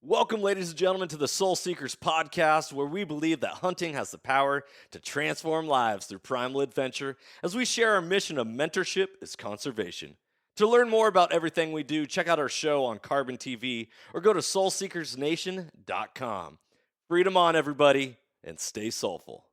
Welcome, ladies and gentlemen, to the Soul Seekers podcast, where we believe that hunting has the power to transform lives through primal adventure as we share our mission of mentorship is conservation. To learn more about everything we do, check out our show on Carbon TV or go to soulseekersnation.com. Freedom on, everybody, and stay soulful.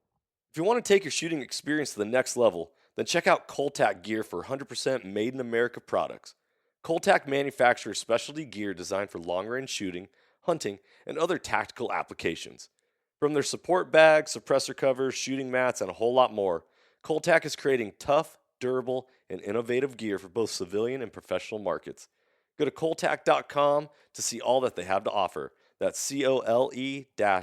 If you want to take your shooting experience to the next level, then check out Coltac gear for 100% made in America products. Coltac manufactures specialty gear designed for long-range shooting, hunting, and other tactical applications. From their support bags, suppressor covers, shooting mats, and a whole lot more, Coltac is creating tough, durable, and innovative gear for both civilian and professional markets. Go to coltac.com to see all that they have to offer. That's cole-tac.com.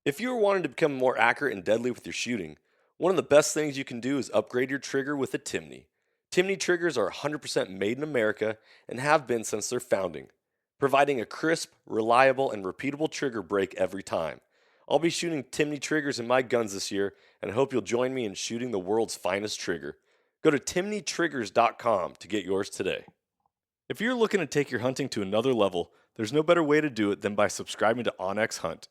If you are wanting to become more accurate and deadly with your shooting, one of the best things you can do is upgrade your trigger with a Timney. Timney triggers are 100% made in America and have been since their founding, providing a crisp, reliable, and repeatable trigger break every time. I'll be shooting Timney triggers in my guns this year, and I hope you'll join me in shooting the world's finest trigger. Go to timneytriggers.com to get yours today. If you're looking to take your hunting to another level, there's no better way to do it than by subscribing to onX Hunt.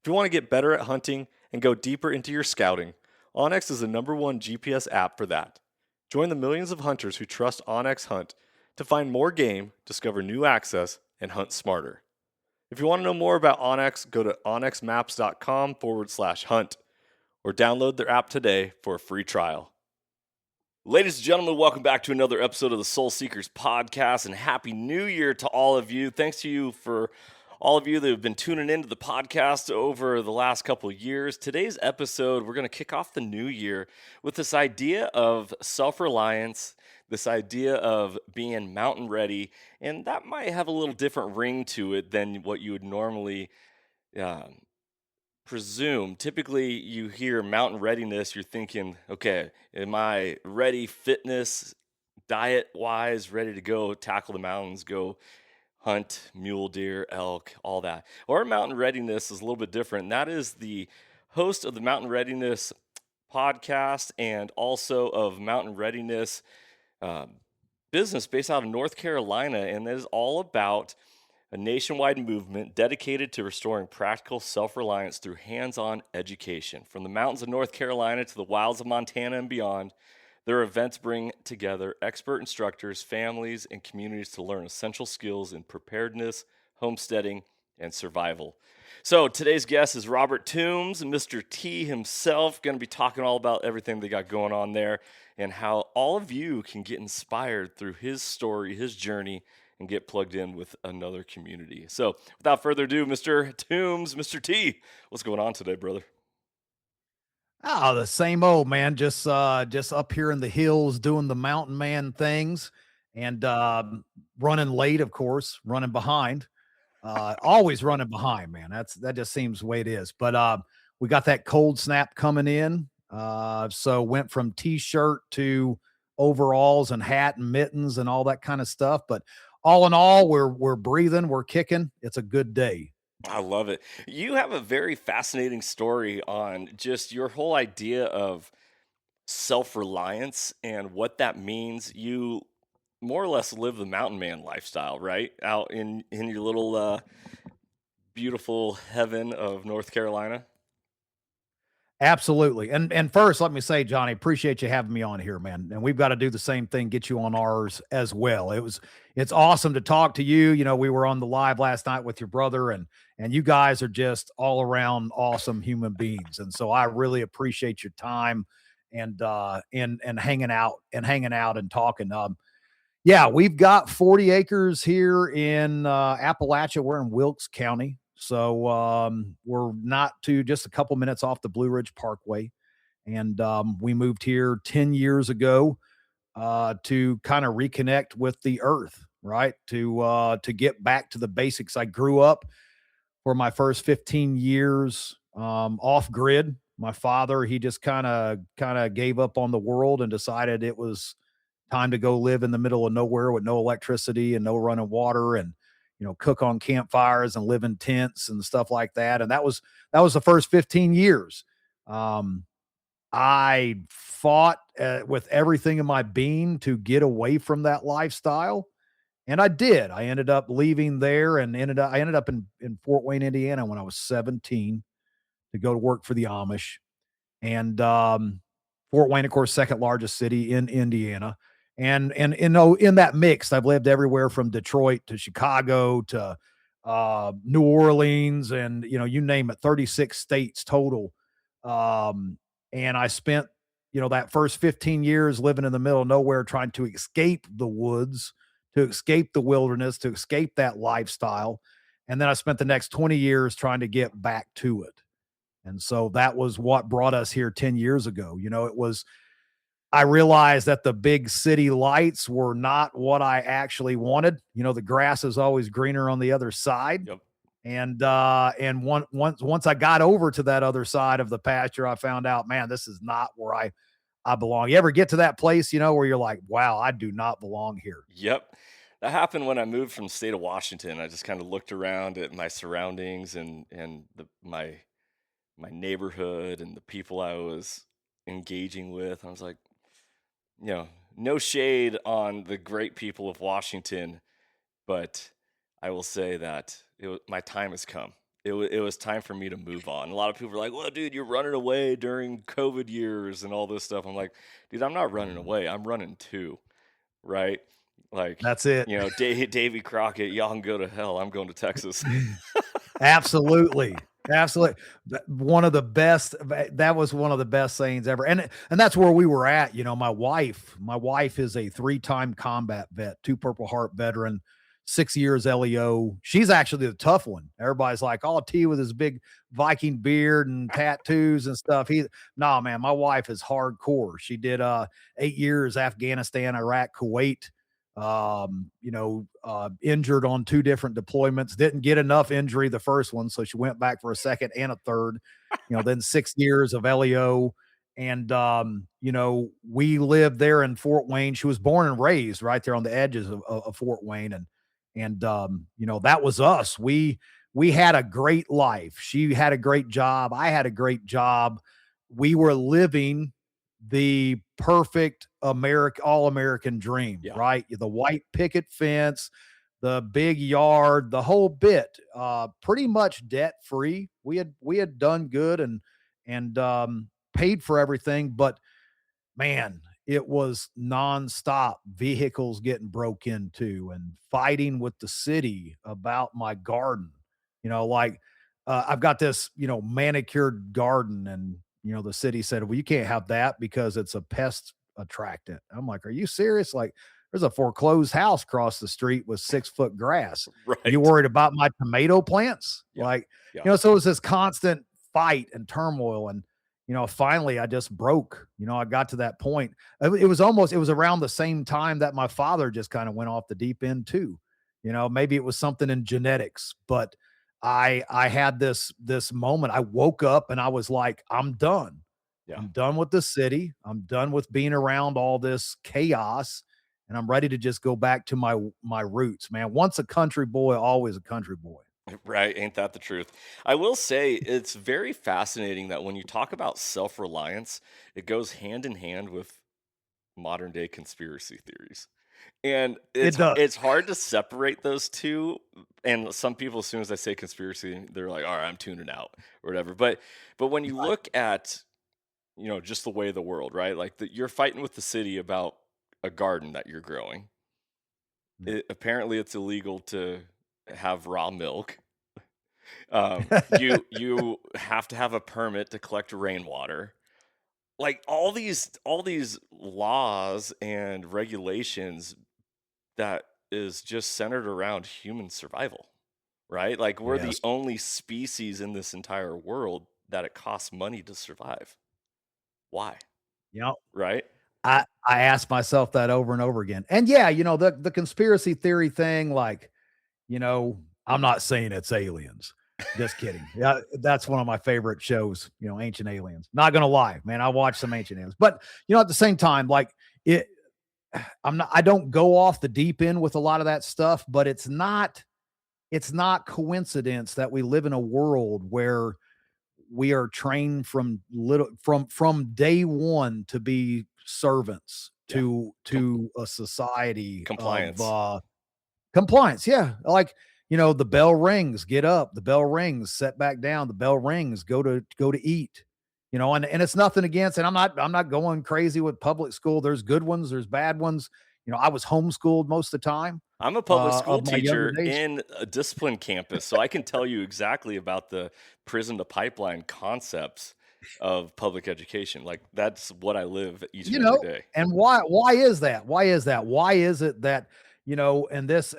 If you want to get better at hunting and go deeper into your scouting, onX is the #1 GPS app for that. Join the millions of hunters who trust onX Hunt to find more game, discover new access, and hunt smarter. If you want to know more about onX, go to onxmaps.com/hunt or download their app today for a free trial. Ladies and gentlemen, welcome back to another episode of the Soul Seekers podcast, and Happy New Year to all of you. Thanks to you for all of you that have been tuning into the podcast over the last couple of years. Today's episode, we're going to kick off the new year with this idea of self-reliance, this idea of being mountain ready, and that might have a little different ring to it than what you would normally presume. Typically, you hear mountain readiness, you're thinking, okay, am I ready fitness, diet-wise, ready to go tackle the mountains, go hunt mule deer, elk, all that. Or Mountain Readiness is a little bit different. And that is the host of the Mountain Readiness podcast and also of Mountain Readiness uh, business based out of North Carolina. And that is all about a nationwide movement dedicated to restoring practical self-reliance through hands-on education. From the mountains of North Carolina to the wilds of Montana and beyond, their events bring together expert instructors, families, and communities to learn essential skills in preparedness, homesteading, and survival. So today's guest is Robert Toombs, Mr. T himself, going to be talking all about everything they got going on there and how all of you can get inspired through his story, his journey, and get plugged in with another community. So without further ado, Mr. Toombs, Mr. T, what's going on today, brother? Oh, the same old, man. Just up here in the hills doing the mountain man things and running late, of course, running behind. Always running behind, man. That just seems the way it is. But we got that cold snap coming in. So went from t-shirt to overalls and hat and mittens and all that kind of stuff. But all in all, we're breathing, we're kicking. It's a good day. I love it. You have a very fascinating story on just your whole idea of self-reliance and what that means. You more or less live the mountain man lifestyle, right? Out in your little beautiful heaven of North Carolina. Absolutely. And first, let me say, Johnny, appreciate you having me on here, man. And we've got to do the same thing, get you on ours as well. It's awesome to talk to you. You know, we were on the live last night with your brother, and you guys are just all around awesome human beings. And so I really appreciate your time and hanging out and talking. Yeah, we've got 40 acres here in Appalachia. We're in Wilkes County. So we're not too just a couple minutes off the Blue Ridge Parkway. And we moved here 10 years ago to kind of reconnect with the earth, right? To get back to the basics. I grew up for my first 15 years off grid. My father, he just kind of gave up on the world and decided it was time to go live in the middle of nowhere with no electricity and no running water and cook on campfires and live in tents and stuff like that. And that was the first 15 years. I fought with everything in my being to get away from that lifestyle. And I did. I ended up leaving there and I ended up in Fort Wayne, Indiana when I was 17 to go to work for the Amish. And Fort Wayne, of course, second largest city in Indiana. And you know, in that mix, I've lived everywhere from Detroit to Chicago to New Orleans, and you know, you name it, 36 states total. And I spent, you know, that first 15 years living in the middle of nowhere, trying to escape the woods, to escape the wilderness, to escape that lifestyle. And then I spent the next 20 years trying to get back to it. And so that was what brought us here 10 years ago. You know, it was, I realized that the big city lights were not what I actually wanted. You know, the grass is always greener on the other side. Yep. Once I got over to that other side of the pasture, I found out, man, this is not where I belong. You ever get to that place, you know, where you're like, wow, I do not belong here. Yep. That happened when I moved from the state of Washington. I just kind of looked around at my surroundings and my neighborhood and the people I was engaging with. I was like, you know, no shade on the great people of Washington, but I will say that my time has come. It was time for me to move on. A lot of people are like, "Well, dude, you're running away during COVID years and all this stuff." I'm like, "Dude, I'm not running away. I'm running too." Right? Like, That's it. you know, Davy Crockett, y'all can go to hell. I'm going to Texas. Absolutely. Absolutely. One of the best, that was one of the best sayings ever. And that's where we were at. You know, my wife is a three-time combat vet, two Purple Heart veteran, 6 years LEO. She's actually the tough one. Everybody's like, oh, T with his big Viking beard and tattoos and stuff. No, man, my wife is hardcore. She did 8 years Afghanistan, Iraq, Kuwait, you know, injured on two different deployments, didn't get enough injury the first one. So she went back for a second and a third, you know, then 6 years of LEO. And, you know, we lived there in Fort Wayne. She was born and raised right there on the edges of Fort Wayne. And, you know, that was us. We had a great life. She had a great job. I had a great job. We were living the perfect all American dream, Yeah. right? The white picket fence, the big yard, the whole bit. Pretty much debt free. We had done good and paid for everything, but man, it was nonstop vehicles getting broke into and fighting with the city about my garden. You know, like I've got this, you know, manicured garden, and you know, the city said, "Well, you can't have that because it's a pest attractant." I'm like, "Are you serious? Like, there's a foreclosed house across the street with 6 foot grass. You Right. worried about my tomato plants?" Yeah. Like, Yeah. you know, so it was this constant fight and turmoil. And you know, finally I just broke. You know, I got to that point. It was around the same time that my father just kind of went off the deep end too. You know, maybe it was something in genetics, but I had this moment. I woke up and I was like, I'm done. Yeah. I'm done with the city. I'm done with being around all this chaos, and I'm ready to just go back to my roots, man. Once a country boy, always a country boy. Right, ain't that the truth? I will say it's very fascinating that when you talk about self-reliance, it goes hand in hand with modern day conspiracy theories. And It does. it's hard to separate those two. And some people, as soon as I say conspiracy, they're like, "All right, I'm tuning out," or whatever. But when you look at, you know, just the way of the world, right? Like you're fighting with the city about a garden that you're growing. Apparently, it's illegal to have raw milk. You have to have a permit to collect rainwater. Like all these laws and regulations that is just centered around human survival, right? Like we're the Yes. only species in this entire world that it costs money to survive. Why? Yep. Right? I ask myself that over and over again. And yeah, you know, the conspiracy theory thing, like, you know, I'm not saying it's aliens. Just kidding. Yeah, that's one of my favorite shows, you know, Ancient Aliens. Not gonna lie, man. I watched some Ancient Aliens. But you know, at the same time, like it I don't go off the deep end with a lot of that stuff, but it's not coincidence that we live in a world where we are trained from day one to be servants Yeah. to Com- a society of compliance. Compliance, yeah. Like, the bell rings, get up, the bell rings, set back down, the bell rings, go to eat. And it's nothing against, and I'm not going crazy with public school. There's good ones, there's bad ones. I was homeschooled most of the time I'm a public school of my younger teacher days. in a disciplined campus, so I can tell you exactly about the prison to pipeline concepts of public education. Like, that's what I live each You and every know, day. and why is that? Why is that? Why is it that, and this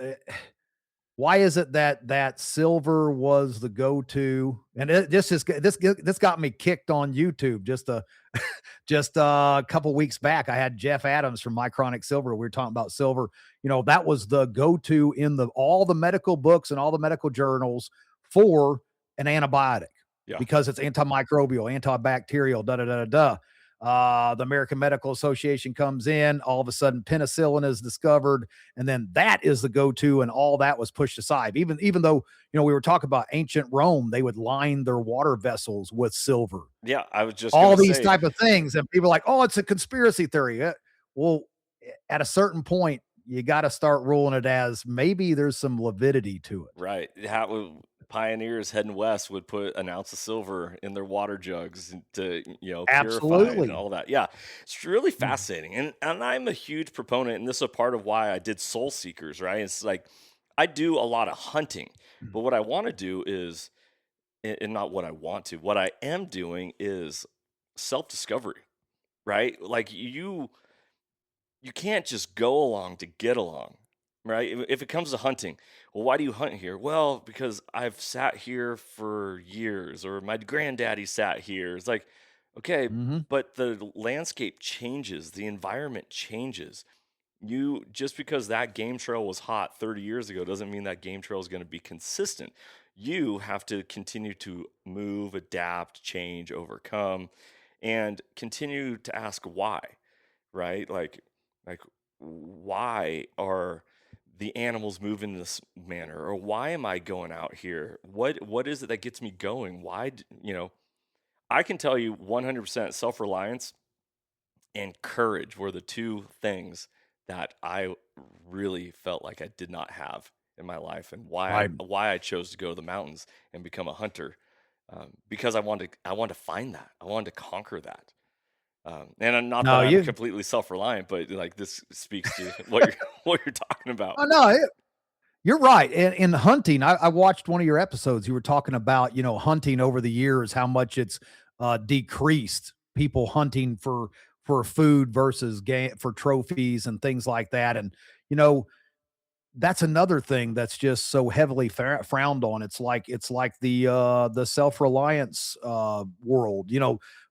why is it that silver was the go-to? And this got me kicked on YouTube just a couple weeks back. I had Jeff Adams from Mycronic Silver. We were talking about silver. That was the go-to in all the medical books and all the medical journals for an antibiotic Yeah. because it's antimicrobial, antibacterial, da da da da da. The American Medical Association comes in. All of a sudden, penicillin is discovered, and then that is the go-to, and all that was pushed aside. Even though we were talking about ancient Rome, they would line their water vessels with silver. Yeah, I was just All gonna these say, type of things, and people are like, "Oh, it's a conspiracy theory." Well, at a certain point, you got to start ruling it as maybe there's some validity to it. right, how pioneers heading west would put an ounce of silver in their water jugs to, purify and Absolutely. all that. Yeah, it's really Mm. fascinating, and I'm a huge proponent, and this is a part of why I did Soul Seekers, right? It's like I do a lot of hunting, but what I want to do is, and not what I want to, what I am doing is self discovery, right? Like you can't just go along to get along, right? If it comes to hunting, well, why do you hunt here? Well, because I've sat here for years, or my granddaddy sat here. It's like, okay, Mhm. but the landscape changes, the environment changes. You just because that game trail was hot 30 years ago doesn't mean that game trail is going to be consistent. You have to continue to move, adapt, change, overcome, and continue to ask why, right? Like why are the animals moving this manner, or why am I going out here? What is it that gets me going? I can tell you 100% self-reliance and courage were the two things that I really felt like I did not have in my life, and Right. why I chose to go to the mountains and become a hunter, because I wanted to find that. I wanted to conquer that. And I'm not that No, I'm you completely self-reliant, but like this speaks to what you're what you're talking about. oh, no, you're right. In hunting, I watched one of your episodes. You were talking about, hunting over the years, how much it's decreased people hunting for food versus game for trophies and things like that. And you know, that's another thing that's just so heavily frowned on. It's like the self-reliance world,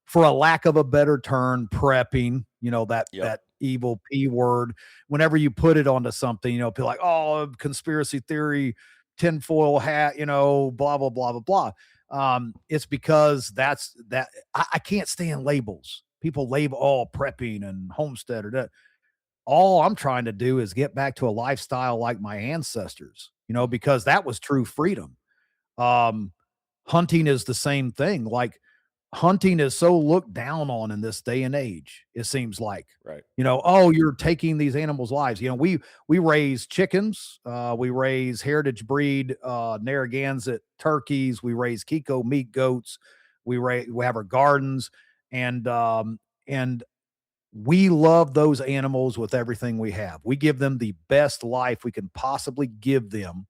for a lack of a better term, prepping, that Yep. that evil P word. Whenever you put it onto something, people like, oh, conspiracy theory, tinfoil hat, blah blah blah blah blah. It's because I can't stand labels. People label all prepping and homestead or that. All I'm trying to do is get back to a lifestyle like my ancestors, because that was true freedom. Um, Hunting is the same thing. Like, hunting is so looked down on in this day and age, it seems like. Right. Oh, you're taking these animals' lives. We raise chickens, we raise heritage breed Narragansett turkeys, we raise Kiko meat goats, we have our gardens, and we love those animals with everything we have. We give them the best life we can possibly give them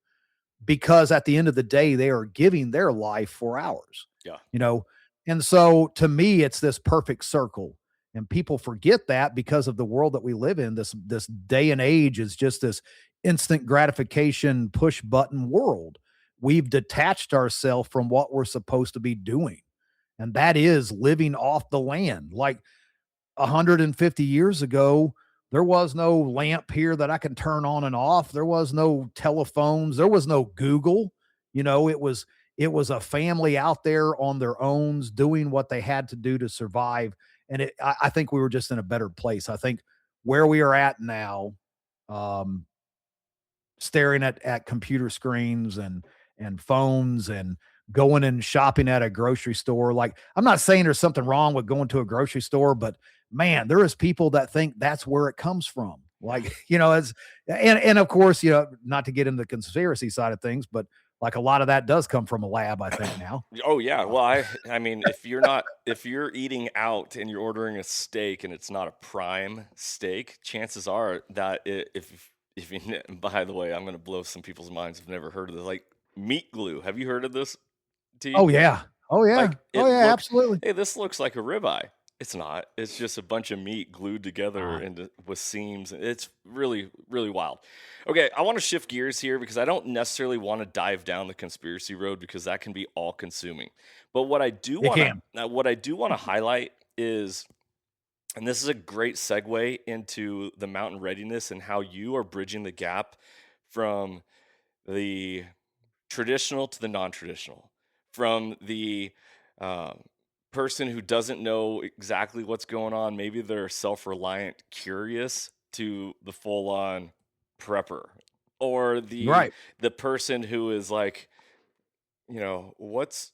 because at the end of the day, they are giving their life for ours, Yeah. you know? And so to me, it's this perfect circle. And people forget that because of the world that we live in. This day and age is just this instant gratification, push button world. We've detached ourselves from what we're supposed to be doing. And that is living off the land. Like, 150 years ago, there was no lamp here that I can turn on and off. There was no telephones. There was no Google. It was a family out there on their own doing what they had to do to survive. And I think we were just in a better place. I think where we are at now, um, staring at computer screens and phones and going and shopping at a grocery store. Like, I'm not saying there's something wrong with going to a grocery store, but man, there is people that think that's where it comes from. Like, it's and of course, not to get into the conspiracy side of things, but like a lot of that does come from a lab, I think now. Oh yeah. Uh, Well, I mean, if you're eating out and you're ordering a steak and it's not a prime steak, chances are that if you by the way, I'm going to blow some people's minds who've never heard of this. Like meat glue. Have you heard of this, T? oh yeah. Oh yeah. Like Oh it yeah, looks, absolutely. hey, this looks like a ribeye. It's not. It's just a bunch of meat glued together Uh, and with seams. It's really, really wild. Okay, I want to shift gears here because I don't necessarily want to dive down the conspiracy road because that can be all consuming. But it can. what I do want to highlight is, and this is a great segue into the mountain readiness and how you are bridging the gap from the traditional to the non-traditional, from the um, person who doesn't know exactly what's going on, maybe they're self-reliant curious, to the full-on prepper, or Right. the person who is like, what's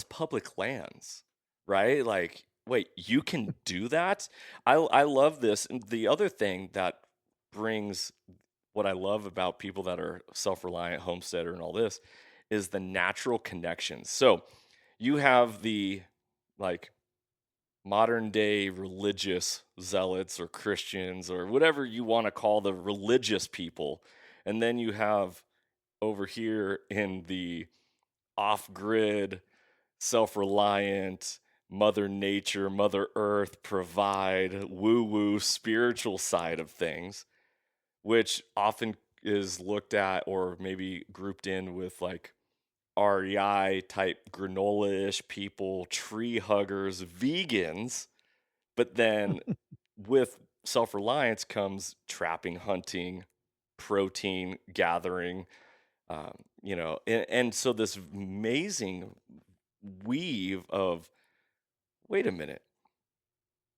public lands, right? Like, wait, you can do that? I love this. And the other thing that brings what I love about people that are self-reliant, homesteader, and all this is the natural connections. So you have the like modern day religious zealots or Christians or whatever you want to call the religious people. And then you have over here in the off grid, self reliant, Mother Nature, Mother Earth provide woo woo spiritual side of things, which often is looked at or maybe grouped in with like REI type granola ish people, tree huggers, vegans. But then with self reliance comes trapping, hunting, protein gathering, and so this amazing weave of, wait a minute,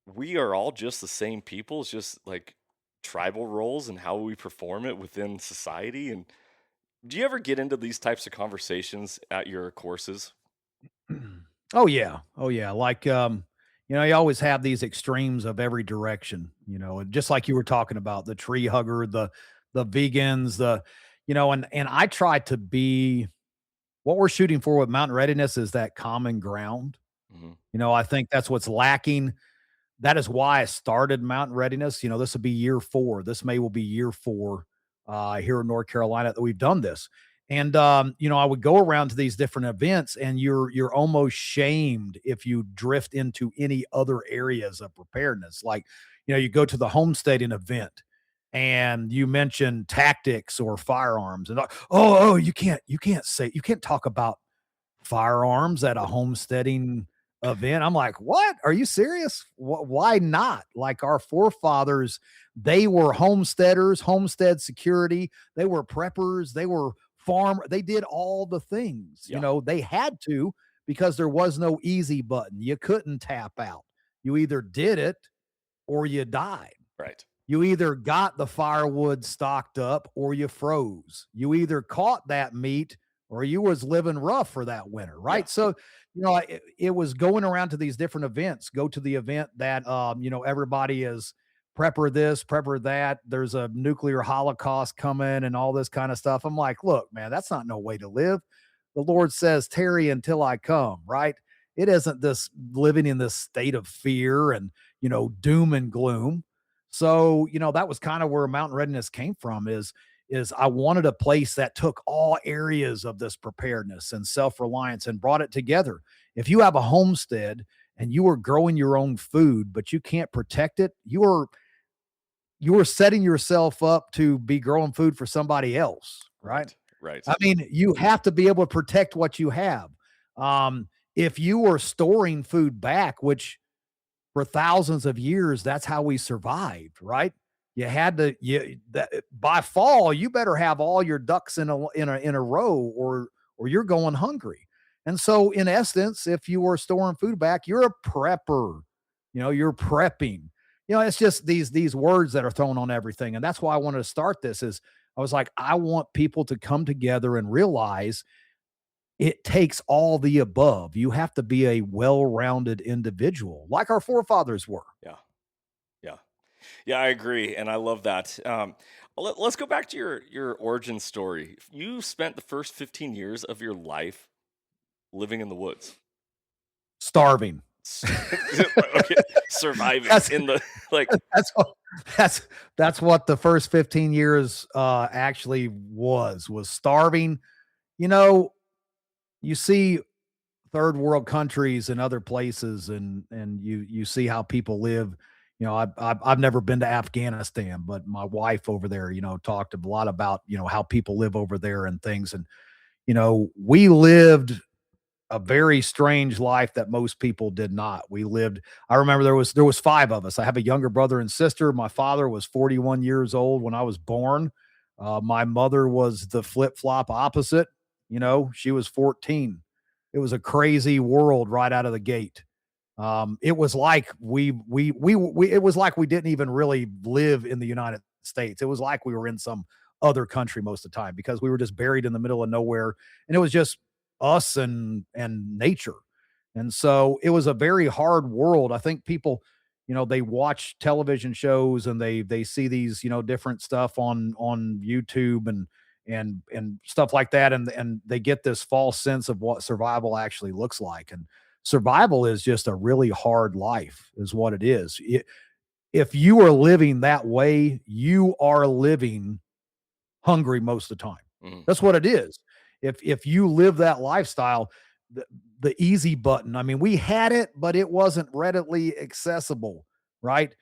we are all just the same people. It's just like tribal roles and how we perform it within society. And do you ever get into these types of conversations at your courses? Oh yeah. Oh yeah. Like you always have these extremes of every direction, and just like you were talking about the tree hugger, the vegans, and I try to be what we're shooting for with mountain readiness is that common ground. Hmm. I think that's what's lacking. That is why I started Mountain Readiness. This will be year 4. This May will be year 4 here in North Carolina that we've done this. And I would go around to these different events, and you're almost shamed if you drift into any other areas of preparedness. Like, you go to the homesteading event and you mention tactics or firearms, and you can't talk about firearms at a homesteading event. I'm like, "What? Are you serious? Why not?" Like our forefathers, they were homesteaders, homestead security, they were preppers, they were they did all the things. Yeah, They had to because there was no easy button. You couldn't tap out. You either did it or you died. right. You either got the firewood stocked up or you froze. You either caught that meat or you was living rough for that winter, Yeah, right? So, it was going around to these different events. Go to the event that everybody is prepper this, prepper that. There's a nuclear holocaust coming and all this kind of stuff. I'm like, look, man, that's not no way to live. The Lord says, "Tarry until I come," right? It isn't this living in this state of fear and doom and gloom. So, that was kind of where Mountain Readiness came from is I wanted a place that took all areas of this preparedness and self-reliance and brought it together. If you have a homestead and you are growing your own food, but you can't protect it, you are setting yourself up to be growing food for somebody else, right? right, right. I mean, you have to be able to protect what you have. If you are storing food back, which for thousands of years, that's how we survived, right? You had to by fall, you better have all your ducks in a row or you're going hungry. And so in essence, if you were storing food back, you're a prepper. You're prepping. It's just these words that are thrown on everything. And that's why I wanted to start this is I was like, I want people to come together and realize it takes all the above. You have to be a well-rounded individual like our forefathers were. Yeah, yeah. Yeah, I agree, and I love that. Let's go back to your origin story. You spent the first 15 years of your life living in the woods. Starving. S- okay, surviving That's in the like. that's what that's that's what the first 15 years actually was starving. You know, you see third world countries and other places, and you see how people live. You know, I've never been to Afghanistan, but my wife over there, talked a lot about, how people live over there and things. And, we lived a very strange life that most people did not. We lived, I remember there was five of us. I have a younger brother and sister. My father was 41 years old when I was born. My mother was the flip-flop opposite. She was 14. It was a crazy world right out of the gate. It was like it was like we didn't even really live in the United States. It was like we were in some other country most of the time because we were just buried in the middle of nowhere, and it was just us and nature. And so it was a very hard world. I think people, they watch television shows and they see these, different stuff on YouTube and stuff like that, and they get this false sense of what survival actually looks like. And survival is just a really hard life, is what it is. If you are living that way, you are living hungry most of the time. Mhm. That's what it is. If you live that lifestyle, the, the easy button, I mean, we had it, but it wasn't readily accessible, right?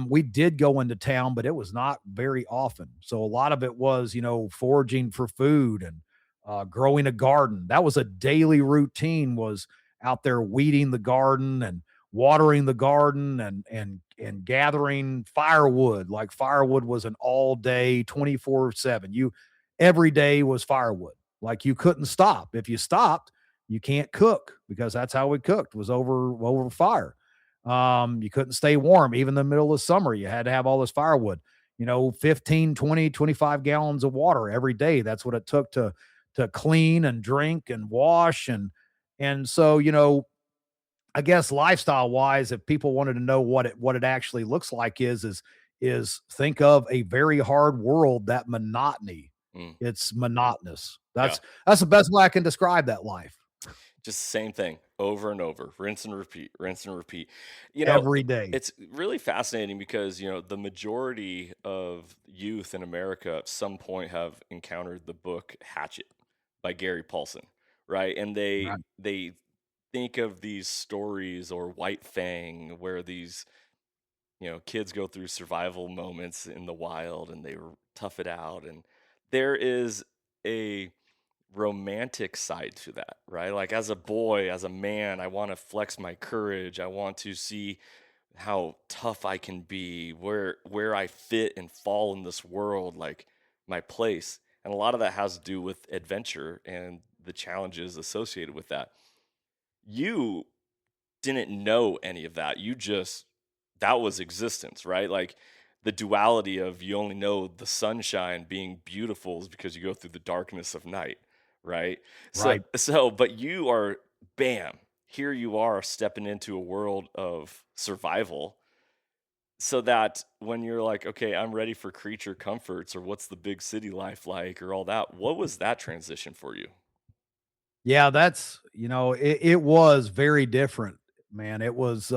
We did go into town, but it was not very often. So a lot of it was, foraging for food and growing a garden. That was a daily routine, was out there weeding the garden and watering the garden and gathering firewood. Like firewood was an all day 24/7. You Every day was firewood. Like you couldn't stop. If you stopped, you can't cook, because that's how we cooked, was over fire. You couldn't stay warm even in the middle of summer. You had to have all this firewood. 15, 20, 25 gallons of water every day. That's what it took to clean and drink and wash. And so, I guess lifestyle wise, if people wanted to know what it actually looks like, is think of a very hard world, that monotony. Mm, It's monotonous. yeah, That's the best way I can describe that life. just the same thing over and over, rinse and repeat, rinse and repeat. Every day. It's really fascinating because the majority of youth in America at some point have encountered the book Hatchet by Gary Paulson, right? And they Right. they think of these stories, or White Fang, where these kids go through survival moments in the wild and they tough it out, and there is a romantic side to that, right? Like as a boy, as a man, I want to flex my courage. I want to see how tough I can be, where I fit and fall in this world, like my place. And a lot of that has to do with adventure and the challenges associated with that. You didn't know any of that. You just, that was existence, right? Like the duality of, you only know the sunshine being beautiful is because you go through the darkness of night, right? So Right. but you are, bam, here you are stepping into a world of survival, so that when you're like, okay, I'm ready for creature comforts, or what's the big city life like, or all that, what was that transition for you? Yeah, it was very different, man. It was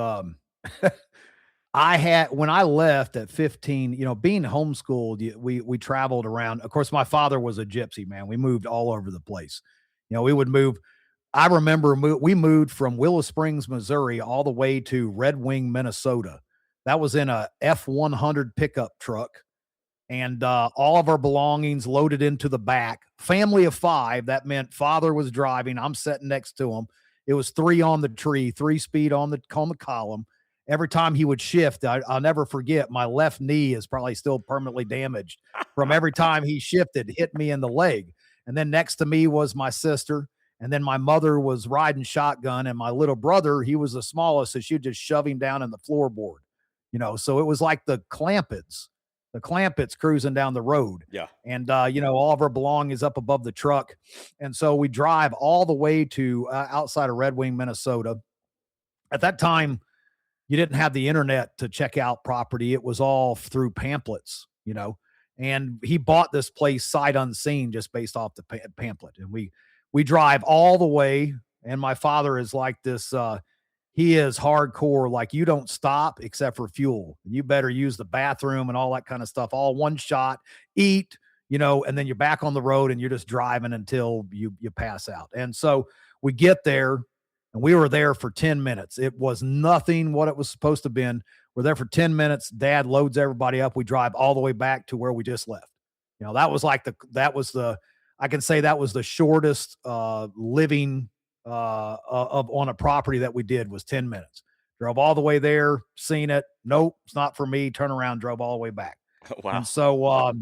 I had when I left at 15, being homeschooled, we traveled around. Of course, my father was a gypsy, man. We moved all over the place. We would move. I remember we moved from Willow Springs, Missouri, all the way to Red Wing, Minnesota. That was in a F-100 pickup truck, and all of our belongings loaded into the back. Family of five. That meant father was driving. I'm sitting next to him. It was three on the tree, 3 speed on the column. Every time he would shift, I'll never forget. My left knee is probably still permanently damaged from every time he shifted, hit me in the leg. And then next to me was my sister. And then my mother was riding shotgun, and my little brother, he was the smallest, so she'd just shove him down in the floorboard. So it was like the Clampets cruising down the road. Yeah. And, all of our belongings up above the truck. And so we drive all the way to outside of Red Wing, Minnesota. At that time, you didn't have the internet to check out property. It was all through pamphlets, and he bought this place sight unseen just based off the pamphlet. And we drive all the way. And my father is like this, he is hardcore. Like, you don't stop except for fuel. You better use the bathroom and all that kind of stuff, all one shot, eat, and then you're back on the road and you're just driving until you pass out. And so we get there, and we were there for 10 minutes. It was nothing what it was supposed to have been. We're there for 10 minutes. Dad loads everybody up. We drive all the way back to where we just left. That was like I can say that was the shortest living of on a property that we did was 10 minutes. Drove all the way there, seen it. Nope, it's not for me. Turn around, drove all the way back. Wow. And so,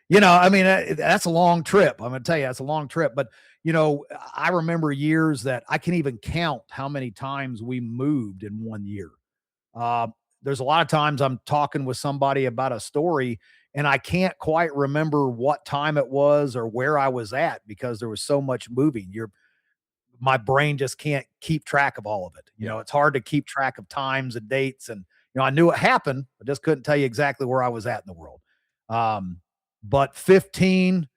that's a long trip. I'm going to tell you, that's a long trip. But, I remember years that I can even count how many times we moved in one year. Uh, there's a lot of times I'm talking with somebody about a story and I can't quite remember what time it was or where I was at because there was so much moving. My brain just can't keep track of all of it. Yeah. It's hard to keep track of times and dates. And, I knew it happened. I just couldn't tell you exactly where I was at in the world. But 15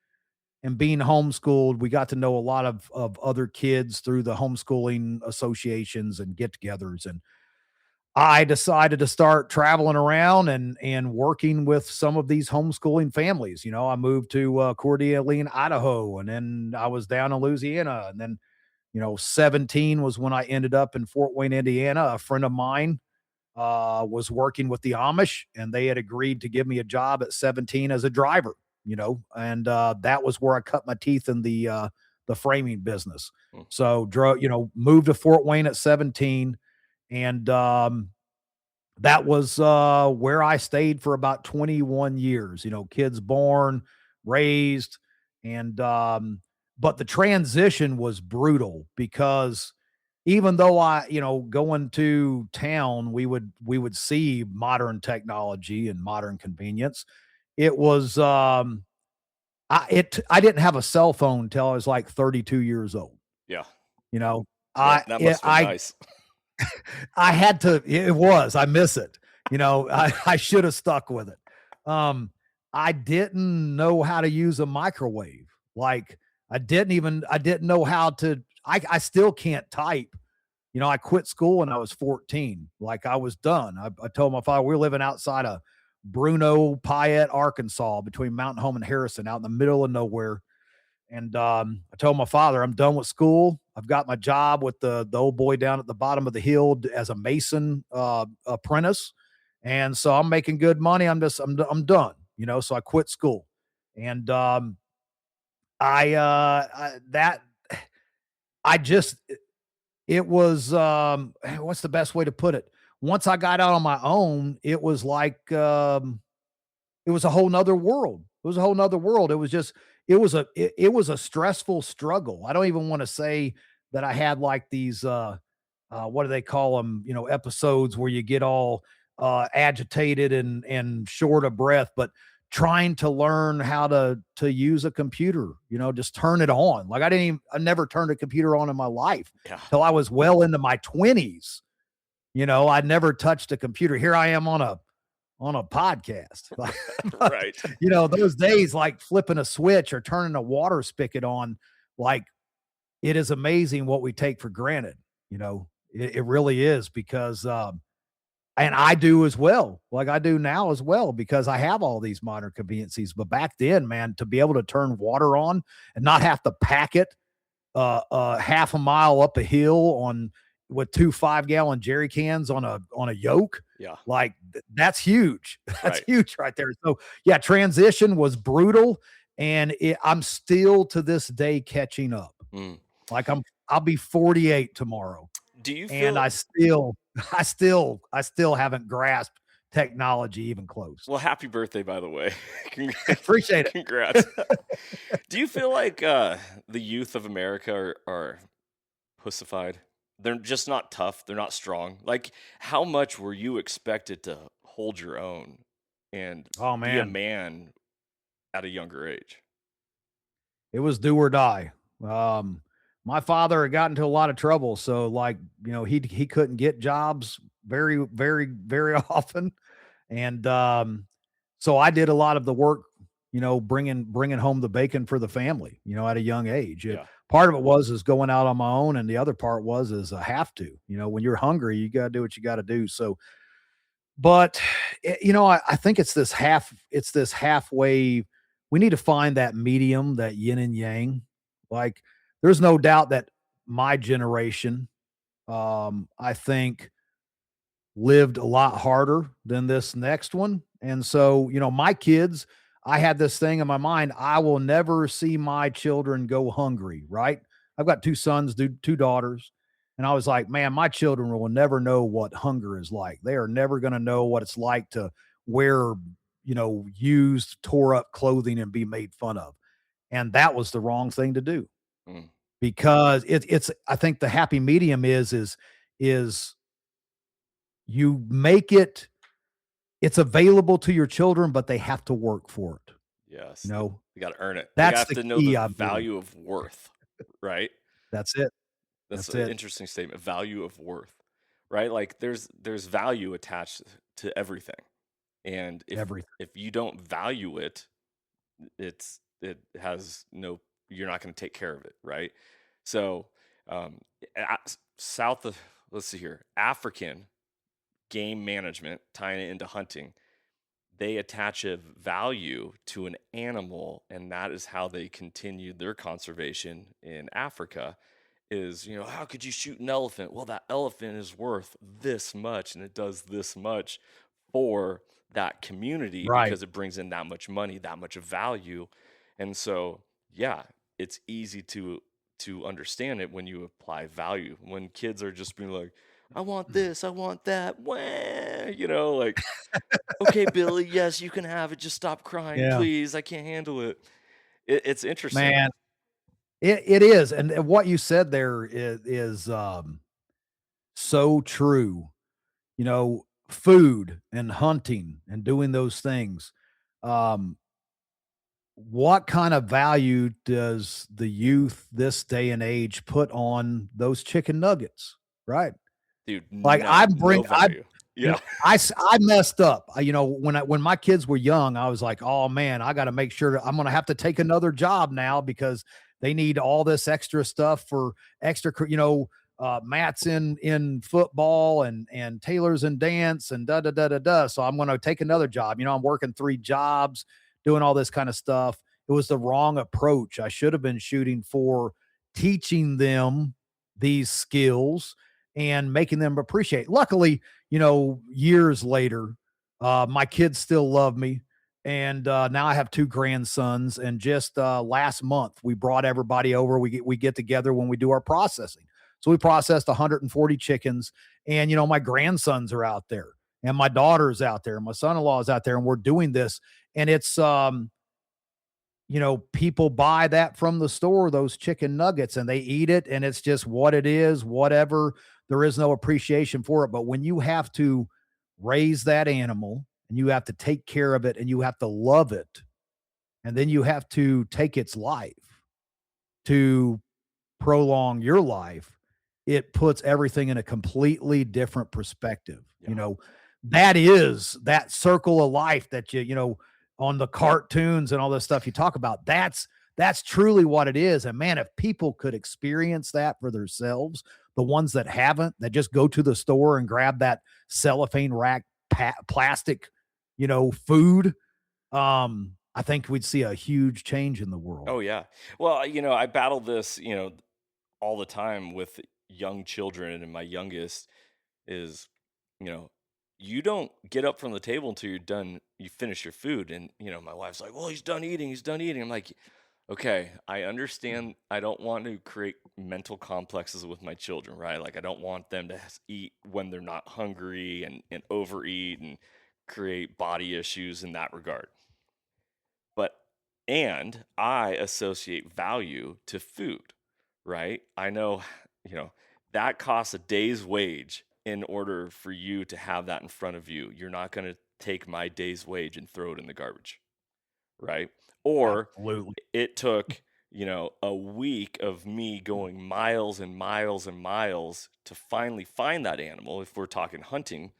and being homeschooled, we got to know a lot of other kids through the homeschooling associations and get-togethers. And I decided to start traveling around and working with some of these homeschooling families. I moved to Coeur d'Alene, Idaho, and then I was down in Louisiana. And then, 17 was when I ended up in Fort Wayne, Indiana. A friend of mine was working with the Amish, and they had agreed to give me a job at 17 as a driver, and that was where I cut my teeth in the framing business. Mm. So moved to Fort Wayne at 17, and that was where I stayed for about 21 years. Kids born, raised, and but the transition was brutal because even though going to town, we would see modern technology and modern convenience. It was I didn't have a cell phone till I was like 32 years old. Yeah. You know, That must have been nice. I had to, I miss it. I should have stuck with it. I didn't know how to use a microwave. Like I didn't know how to, I still can't type. I quit school when I was 14. Like I was done. I told my father we were living outside of Bruno, Payette, Arkansas, between Mountain Home and Harrison, out in the middle of nowhere. And I told my father, I'm done with school. I've got my job with the old boy down at the bottom of the hill as a mason apprentice. And so I'm making good money. I'm done, so I quit school. And I just, it was, what's the best way to put it? Once I got out on my own, it was like, it was a whole nother world. It was a whole nother world. It was just, it was a stressful struggle. I don't even want to say that I had like these, what do they call them? Episodes where you get all agitated and short of breath, but trying to learn how to use a computer, just turn it on. Like I never turned a computer on in my life till I was well into my 20s. I'd never touched a computer. Here I am on a podcast. But, right. Those days, like flipping a switch or turning a water spigot on, like it is amazing what we take for granted. It really is because, and I do as well, like I do now as well, because I have all these modern conveniences. But back then, man, to be able to turn water on and not have to pack it half a mile up a hill with 2 5-gallon jerry cans on a yoke. Yeah. Like that's huge. That's right. huge right there. So yeah, transition was brutal. And I'm still to this day catching up. Mm. Like I'll be 48 tomorrow. Do you feel, and I still haven't grasped technology even close. well, happy birthday, by the way. Appreciate it. Congrats. Do you feel like the youth of America are pussified? They're just not tough. They're not strong. Like, how much were you expected to hold your own and be a man at a younger age? It was do or die. my father had gotten into a lot of trouble. So like, he couldn't get jobs very, very, very often. And so I did a lot of the work, bringing home the bacon for the family, at a young age. Yeah. Part of it was is going out on my own, and the other part was is I have to. When you're hungry, you got to do what you got to do. So, but I think it's this halfway. We need to find that medium, that yin and yang. Like, there's no doubt that my generation, I think, lived a lot harder than this next one. And so, my kids, I had this thing in my mind. I will never see my children go hungry, right? I've got two sons, two daughters. And I was like, man, my children will never know what hunger is like. They are never going to know what it's like to wear, used, tore up clothing and be made fun of. And that was the wrong thing to do, Mm, because I think the happy medium is you make it's available to your children, but they have to work for it. You yes. know, They got to earn it. They that's have the to know the key, I believe. value of worth, right? That's it. That's That's an it. interesting statement. Value of worth, right? Like there's value attached to everything. And Everything. if you don't value it, it has no, you're not going to take care of it, right? So um south of, let's see here, African game management, tying it into hunting, they attach a value to an animal, and that is how they continued their conservation in Africa. Is, how could you shoot an elephant? Well, that elephant is worth this much, and it does this much for that community Right. because it brings in that much money, that much value. And so, yeah, it's easy to understand it when you apply value. When kids are just being like, I want this, I want that, wah, like, okay, Billy, yes, you can have it. Just stop crying, Yeah, please. I can't handle it. It's interesting. man, it is, and what you said there is so true. Food and hunting and doing those things. Um, what kind of value does the youth this day and age put on those chicken nuggets? Right? Dude, Like, none. No value. you know, Yeah. I messed up. When my kids were young, I was like, "Oh, man, I gotta make sure that I'm gonna have to take another job now because they need all this extra stuff for extra Matt's in football and Taylor's in dance and da, da, da, da, da, so I'm gonna take another job." I'm working 3 jobs, doing all this kinda stuff. It was the wrong approach. I should have been shooting for teaching them these skills and making them appreciate. Luckily, years later, my kids still love me. And now I have 2 grandsons. And just last month, we brought everybody over. We get together when we do our processing. So we processed 140 chickens, and my grandsons are out there, and my daughter's out there, and my son-in-law is out there, and we're doing this. And it's people buy that from the store, those chicken nuggets, and they eat it, and it's just what it is, whatever. There is no appreciation for it. But when you have to raise that animal and you have to take care of it and you have to love it, and then you have to take its life to prolong your life, it puts everything in a completely different perspective. Yeah. That is that circle of life that on the cartoons and all this stuff you talk about. That's truly what it is. And man, if people could experience that for themselves, the ones that haven't, that just go to the store and grab that cellophane rack plastic, food, I think we'd see a huge change in the world. Oh, yeah. Well, I battle this, all the time with young children, and my youngest is, you know, you don't get up from the table until you're done, you finish your food. And, my wife's like, well, he's done eating. He's done eating. I'm like, okay, I understand. I don't want to create mental complexes with my children, right? Like, I don't want them to eat when they're not hungry and overeat and create body issues in that regard. But, and I associate value to food, right? I know, you know, that costs a day's wage in order for you to have that in front of you. You're not going to take my day's wage and throw it in the garbage, right? Or Absolutely. it took a week of me going miles and miles and miles to finally find that animal, if we're talking hunting,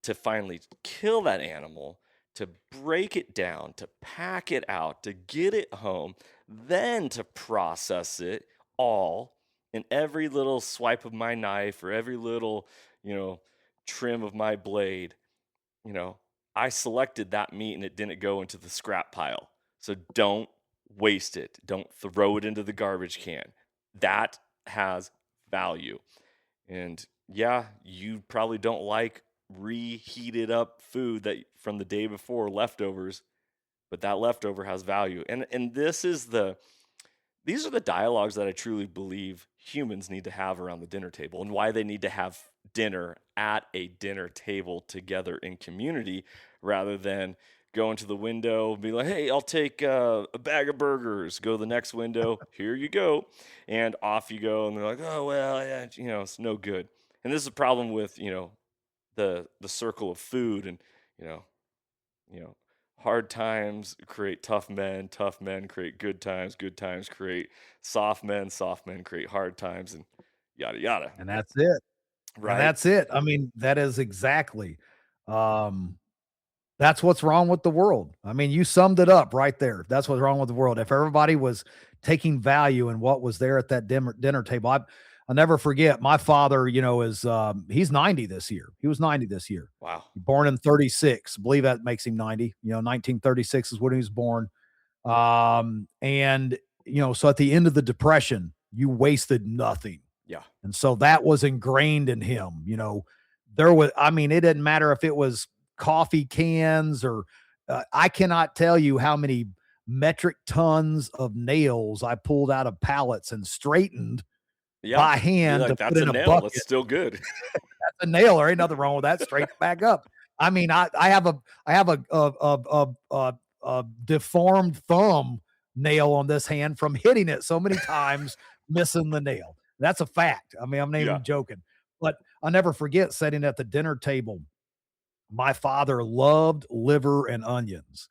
to finally kill that animal, to break it down, to pack it out, to get it home, then to process it all in every little swipe of my knife or every little, you know, trim of my blade. you know, I selected that meat and it didn't go into the scrap pile. So don't waste it. Don't throw it into the garbage can. That has value. And yeah, you probably don't like reheated up food that from the day before, leftovers, but that leftover has value. And these are the dialogues that I truly believe humans need to have around the dinner table, and why they need to have dinner at a dinner table together in community, rather than go into the window and be like, hey, I'll take a bag of burgers, go to the next window, here you go, and off you go. And they're like, oh, well, yeah, it's no good. And this is a problem with, the circle of food. And, you know, you know, hard times create tough men create good times create soft men create hard times, and yada yada. And that's it. And Right? that's it. I mean, that is exactly, um, that's what's wrong with the world. I mean, you summed it up right there. That's what's wrong with the world. If everybody was taking value in what was there at that dinner table, I'll never forget my father, is, he's 90 this year. He was 90 this year. Wow. Born in 36. I believe that makes him 90. 1936 is when he was born. And, so at the end of the Depression, you wasted nothing. Yeah. And so that was ingrained in him. There was, I mean, it didn't matter if it was coffee cans or I cannot tell you how many metric tons of nails I pulled out of pallets and straightened Yeah. by You're hand to like, put that's a in a nail, that's bucket. still good. That's a nail. There ain't nothing wrong with that. Straight it back up. I mean, I have a deformed thumb nail on this hand from hitting it so many times, missing the nail. That's a fact. I mean, I'm not Yeah. even joking. But I'll never forget sitting at the dinner table. My father loved liver and onions.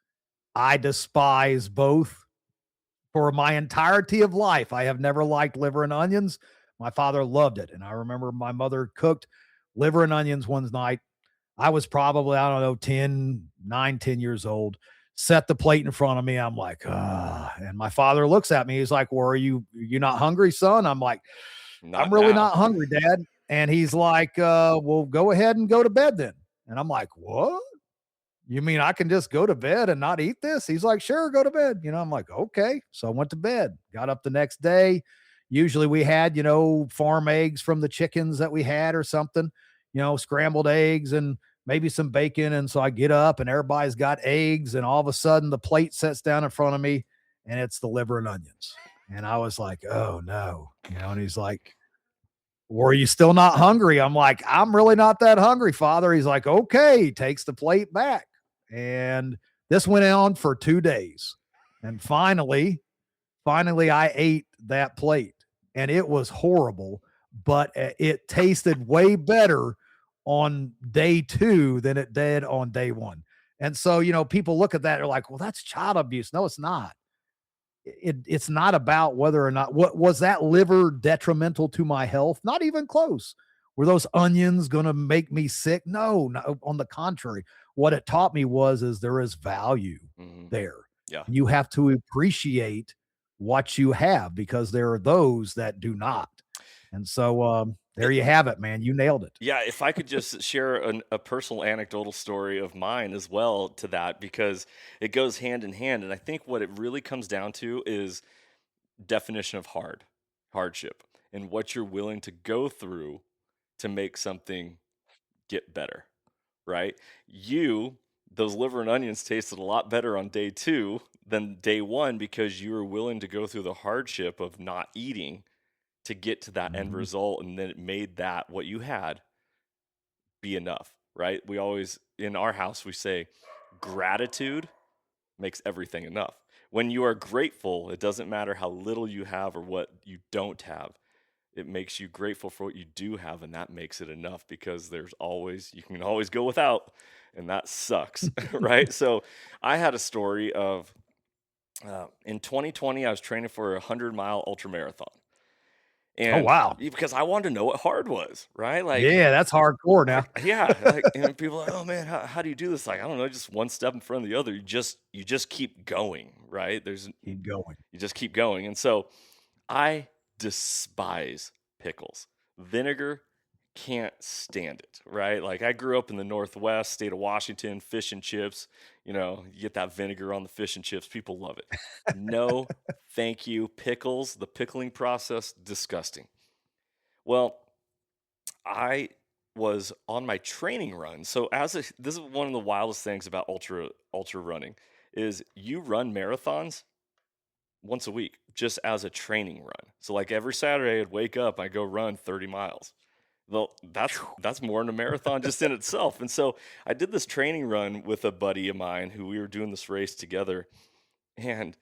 I despise both. For my entirety of life, I have never liked liver and onions. My father loved it. And I remember my mother cooked liver and onions one night. I was probably, I don't know, 10 years old. Set the plate in front of me. I'm like, ah. And my father looks at me. He's like, well, you not hungry, son? I'm like, I'm Not really now. not hungry, Dad. And he's like, well, go ahead and go to bed then. And I'm like, what? You mean I can just go to bed and not eat this? He's like, sure, go to bed. I'm like, okay. So I went to bed, got up the next day. Usually we had, farm eggs from the chickens that we had or something, scrambled eggs and maybe some bacon. And so I get up and everybody's got eggs. And all of a sudden the plate sets down in front of me and it's the liver and onions. And I was like, oh no, and he's like, or are you still not hungry? I'm like, I'm really not that hungry, Father. He's like, okay, takes the plate back. And this went on for 2 days. And finally, I ate that plate and it was horrible, but it tasted way better on day two than it did on day one. And so, people look at that, they're like, well, that's child abuse. No, it's not. It's not about whether or not what was that liver detrimental to my health. Not even close. Were those onions going to make me sick? No, on the contrary. What it taught me is there is value Hmm. there. Yeah. You have to appreciate what you have because there are those that do not. And so there you have it, man. You nailed it. Yeah, if I could just share a personal anecdotal story of mine as well to that, because it goes hand in hand. And I think what it really comes down to is definition of hardship, and what you're willing to go through to make something get better, right? Those liver and onions tasted a lot better on day two than day one, because you were willing to go through the hardship of not eating to get to that end Mhm. result. And then it made that what you had be enough, right? We always, in our house, we say gratitude makes everything enough. When you are grateful, it doesn't matter how little you have or what you don't have. It makes you grateful for what you do have, and that makes it enough, because you can always go without, and that sucks, right? So I had a story of In 2020, I was training for a 100-mile ultra marathon, Oh, and wow. because I wanted to know what hard was, right? Like, Yeah, that's hardcore now. yeah, like, and people are like, oh man, how do you do this? Like, I don't know, just one step in front of the other. You just keep going, right? Keep going. You just keep going, and so I despise pickles. Vinegar, can't stand it, right? Like I grew up in the Northwest, state of Washington, fish and chips. You get that vinegar on the fish and chips. People love it. No, thank you. Pickles, the pickling process, disgusting. Well, I was on my training run. So this is one of the wildest things about ultra running is you run marathons once a week just as a training run. So like every Saturday I'd wake up, I go run 30 miles. Well, that's more than a marathon just in itself. And so I did this training run with a buddy of mine who we were doing this race together. And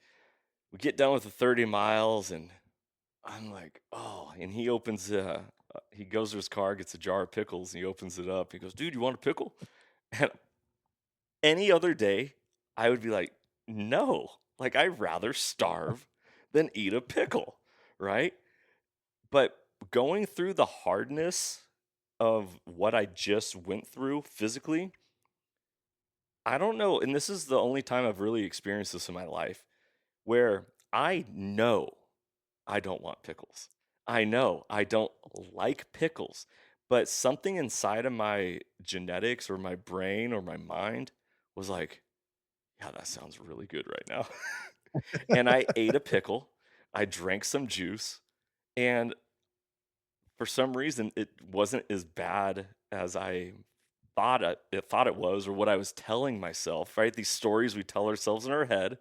we get done with the 30 miles and I'm like, oh, and he goes to his car, gets a jar of pickles, and he opens it up. He goes, dude, you want a pickle? And any other day, I would be like, no, like I'd rather starve than eat a pickle, right? But going through the hardness of what I just went through physically, I don't know. And this is the only time I've really experienced this in my life where I know I don't want pickles. I know I don't like pickles, but something inside of my genetics or my brain or my mind was like, yeah, that sounds really good right now. And I ate a pickle, I drank some juice, and for some reason it wasn't as bad as I thought it was or what I was telling myself, right? These stories we tell ourselves in our head.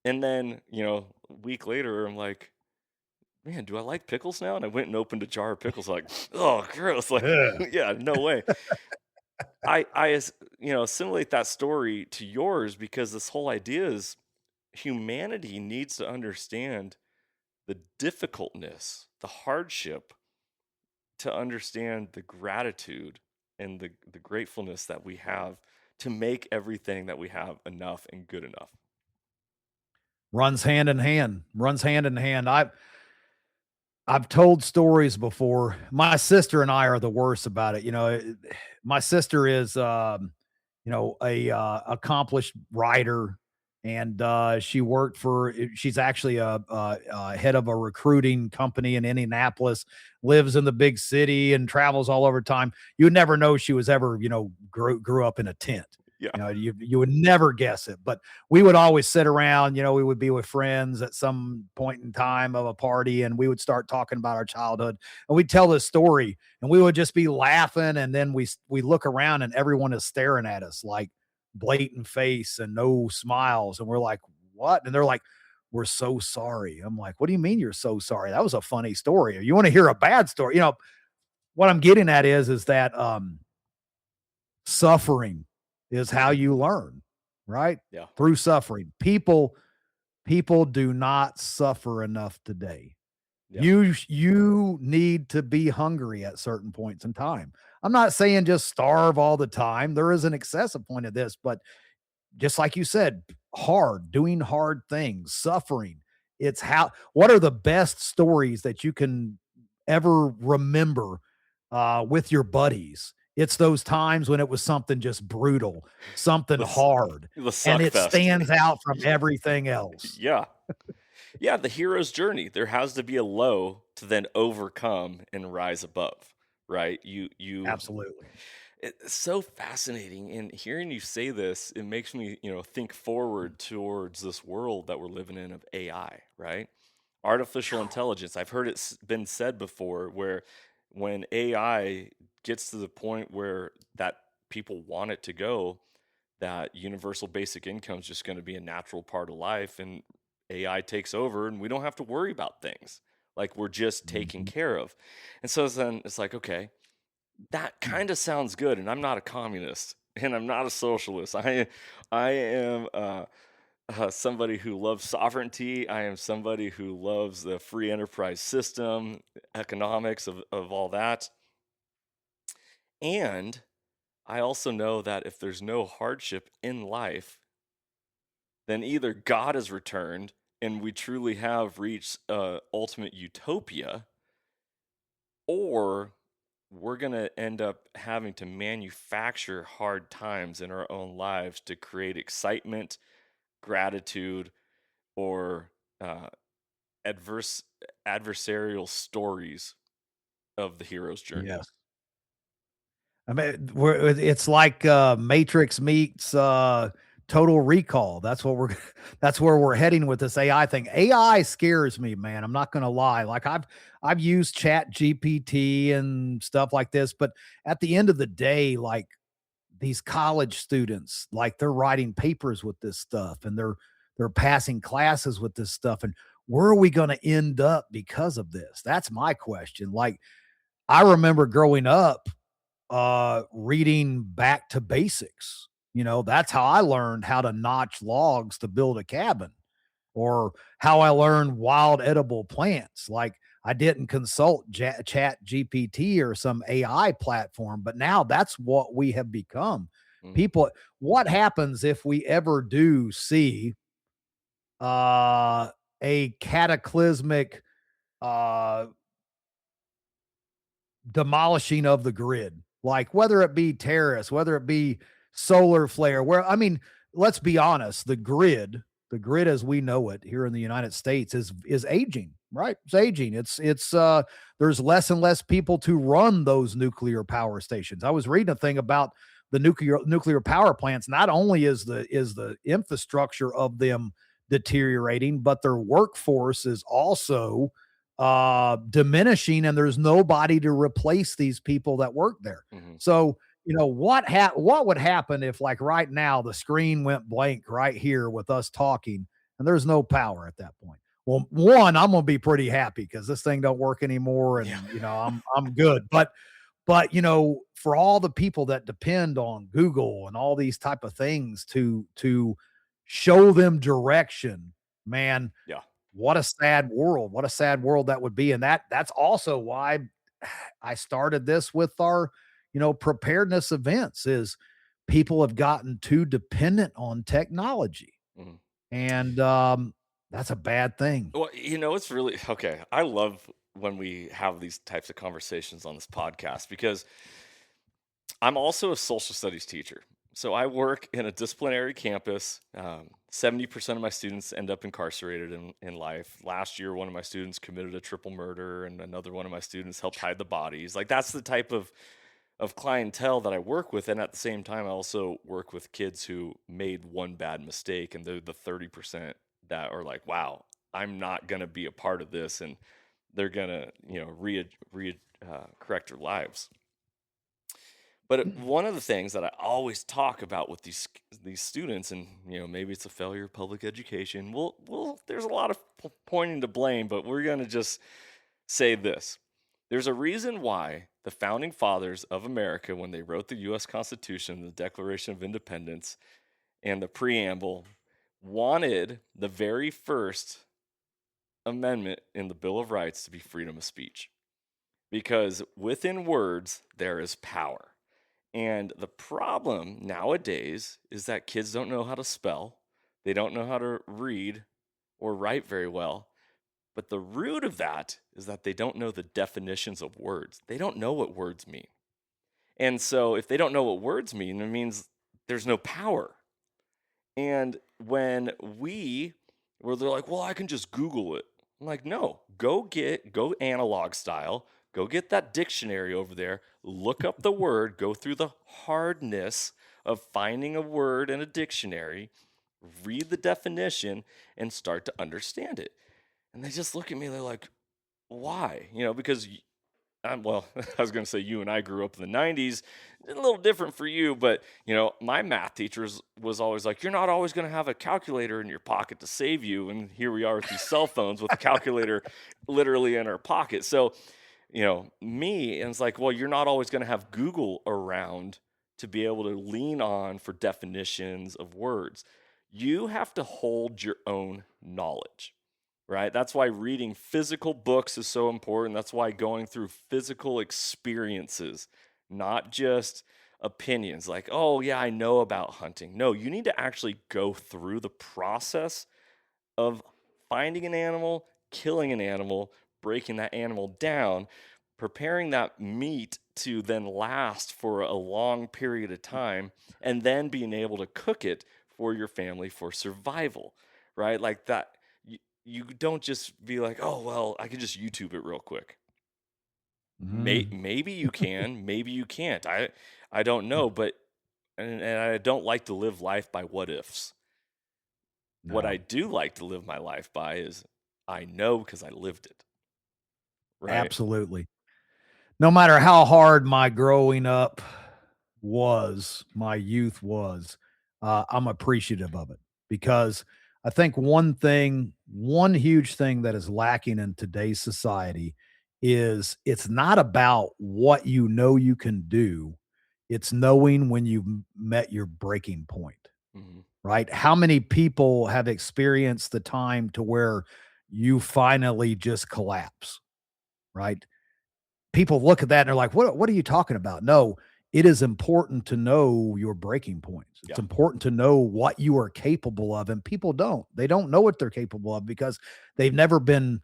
And then, a week later I'm like, man, do I like pickles now? And I went and opened a jar of pickles like, oh, gross. Like, Yeah. yeah, no way. I assimilate that story to yours because this whole idea is humanity needs to understand the difficultness, the hardship, to understand the gratitude and the gratefulness that we have to make everything that we have enough and good enough. Runs hand in hand. Runs hand in hand. I've told stories before. My sister and I are the worst about it. My sister is, a accomplished writer, and she worked for. She's actually a head of a recruiting company in Indianapolis. Lives in the big city and travels all over time. You would never know she was ever, grew up in a tent. Yeah. You would never guess it. But we would always sit around, we would be with friends at some point in time of a party, and we would start talking about our childhood, and we'd tell this story, and we would just be laughing, and then we look around and everyone is staring at us like blatant face and no smiles, and we're like, what? And they're like, we're so sorry. I'm like, what do you mean you're so sorry? That was a funny story. You want to hear a bad story? What I'm getting at is that suffering is how you learn, right? Yeah. Through suffering. People do not suffer enough today. Yeah. You need to be hungry at certain points in time. I'm not saying just starve all the time. There is an excessive point of this, but just like you said, doing hard things, suffering. It's what are the best stories that you can ever remember with your buddies? It's those times when it was something just brutal, something The s- hard, the and suck it fest. stands out from everything else. Yeah. Yeah, the hero's journey. There has to be a low to then overcome and rise above, right? Absolutely. It's so fascinating. And hearing you say this, it makes me, think forward towards this world that we're living in of AI, right? Artificial intelligence. I've heard it's been said before where when AI gets to the point where that people want it to go, that universal basic income is just going to be a natural part of life and AI takes over and we don't have to worry about things. Like we're just taken Mhm. care of. And so then it's like, okay, that kind of sounds good. And I'm not a communist and I'm not a socialist. I am somebody who loves sovereignty. I am somebody who loves the free enterprise system, economics of all that. And I also know that if there's no hardship in life, then either God has returned and we truly have reached ultimate utopia, or we're going to end up having to manufacture hard times in our own lives to create excitement, gratitude, or uh, adverse adversarial stories of the hero's journey. Yes. I mean, it's like, Matrix meets, Total Recall. That's what we're that's where we're heading with this AI thing. AI scares me, man. I'm not gonna lie. Like, I've used Chat GPT and stuff like this, but at the end of the day, like, these college students, like, they're writing papers with this stuff, and they're passing classes with this stuff, and where are we gonna end up because of this? That's my question. Like, I remember growing up reading back to basics. You know, that's how I learned how to notch logs to build a cabin, or how I learned wild edible plants. Like, I didn't consult Chat GPT or some AI platform, but now that's what we have become. Mhm. People, what happens if we ever do see uh, a cataclysmic uh, demolishing of the grid, like whether it be terrorists, whether it be solar flare, where I mean, let's be honest, the grid as we know it here in the United States is aging, right? It's aging. It's there's less and less people to run those nuclear power stations. I was reading a thing about the nuclear power plants. Not only is the infrastructure of them deteriorating, but their workforce is also diminishing, and there's nobody to replace these people that work there. Mhm. So, what would happen if, like, right now the screen went blank right here with us talking and there's no power at that point? Well, one, I'm gonna be pretty happy because this thing don't work anymore, Yeah. and I'm good. But for all the people that depend on Google and all these type of things to show them direction, man, Yeah. what a sad world. What a sad world that would be. And that's also why I started this with our, preparedness events, is people have gotten too dependent on technology. Mhm. And that's a bad thing. Well, it's really okay. I love when we have these types of conversations on this podcast because I'm also a social studies teacher. So I work in a disciplinary campus. 70% of my students end up incarcerated in life. Last year, one of my students committed a triple murder, and another one of my students helped hide the bodies. Like, that's the type of clientele that I work with. And at the same time, I also work with kids who made one bad mistake, and they're the 30% that are like, wow, I'm not going to be a part of this. And they're going to, correct their lives. But one of the things that I always talk about with these students, and maybe it's a failure of public education. Well, there's a lot of pointing to blame, but we're going to just say this: there's a reason why the founding fathers of America, when they wrote the U.S. Constitution, the Declaration of Independence, and the preamble, wanted the very first amendment in the Bill of Rights to be freedom of speech, because within words there is power. And the problem nowadays is that kids don't know how to spell, they don't know how to read or write very well. But the root of that is that they don't know the definitions of words. They don't know what words mean. And so if they don't know what words mean, it means there's no power. And when where they're like, well, I can just Google it. I'm like, no, go analog style, go get that dictionary over there, look up the word, go through the hardness of finding a word in a dictionary, read the definition, and start to understand it. And they just look at me, they're like, why? Because well, I was going to say you and I grew up in the 90s. A little different for you, but my math teachers was always like, "You're not always going to have a calculator in your pocket to save you." And here we are with these cell phones with a calculator literally in our pocket. So, me, and it's like, well, you're not always going to have Google around to be able to lean on for definitions of words. You have to hold your own knowledge, right? That's why reading physical books is so important. That's why going through physical experiences, not just opinions like, oh, yeah, I know about hunting. No, you need to actually go through the process of finding an animal, killing an animal, breaking that animal down, preparing that meat to then last for a long period of time, and then being able to cook it for your family for survival, right? Like that. You don't just be like, oh, well, I can just YouTube it real quick. Mm. Maybe you can, maybe you can't. I don't know, but and I don't like to live life by what ifs. What I No, do like to live my life by is I know because I lived it, right? absolutely. No matter how hard my growing up was, my youth was, I'm appreciative of it because I think one huge thing that is lacking in today's society is it's not about what you know you can do, it's knowing when you've met your breaking point, Mhm. right? How many people have experienced the time to where you finally just collapse, right? People look at that and they're like, what are you talking about? No, it is important to know your breaking points. It's Yeah. important to know what you are capable of. And people don't. They don't know what they're capable of because they've never been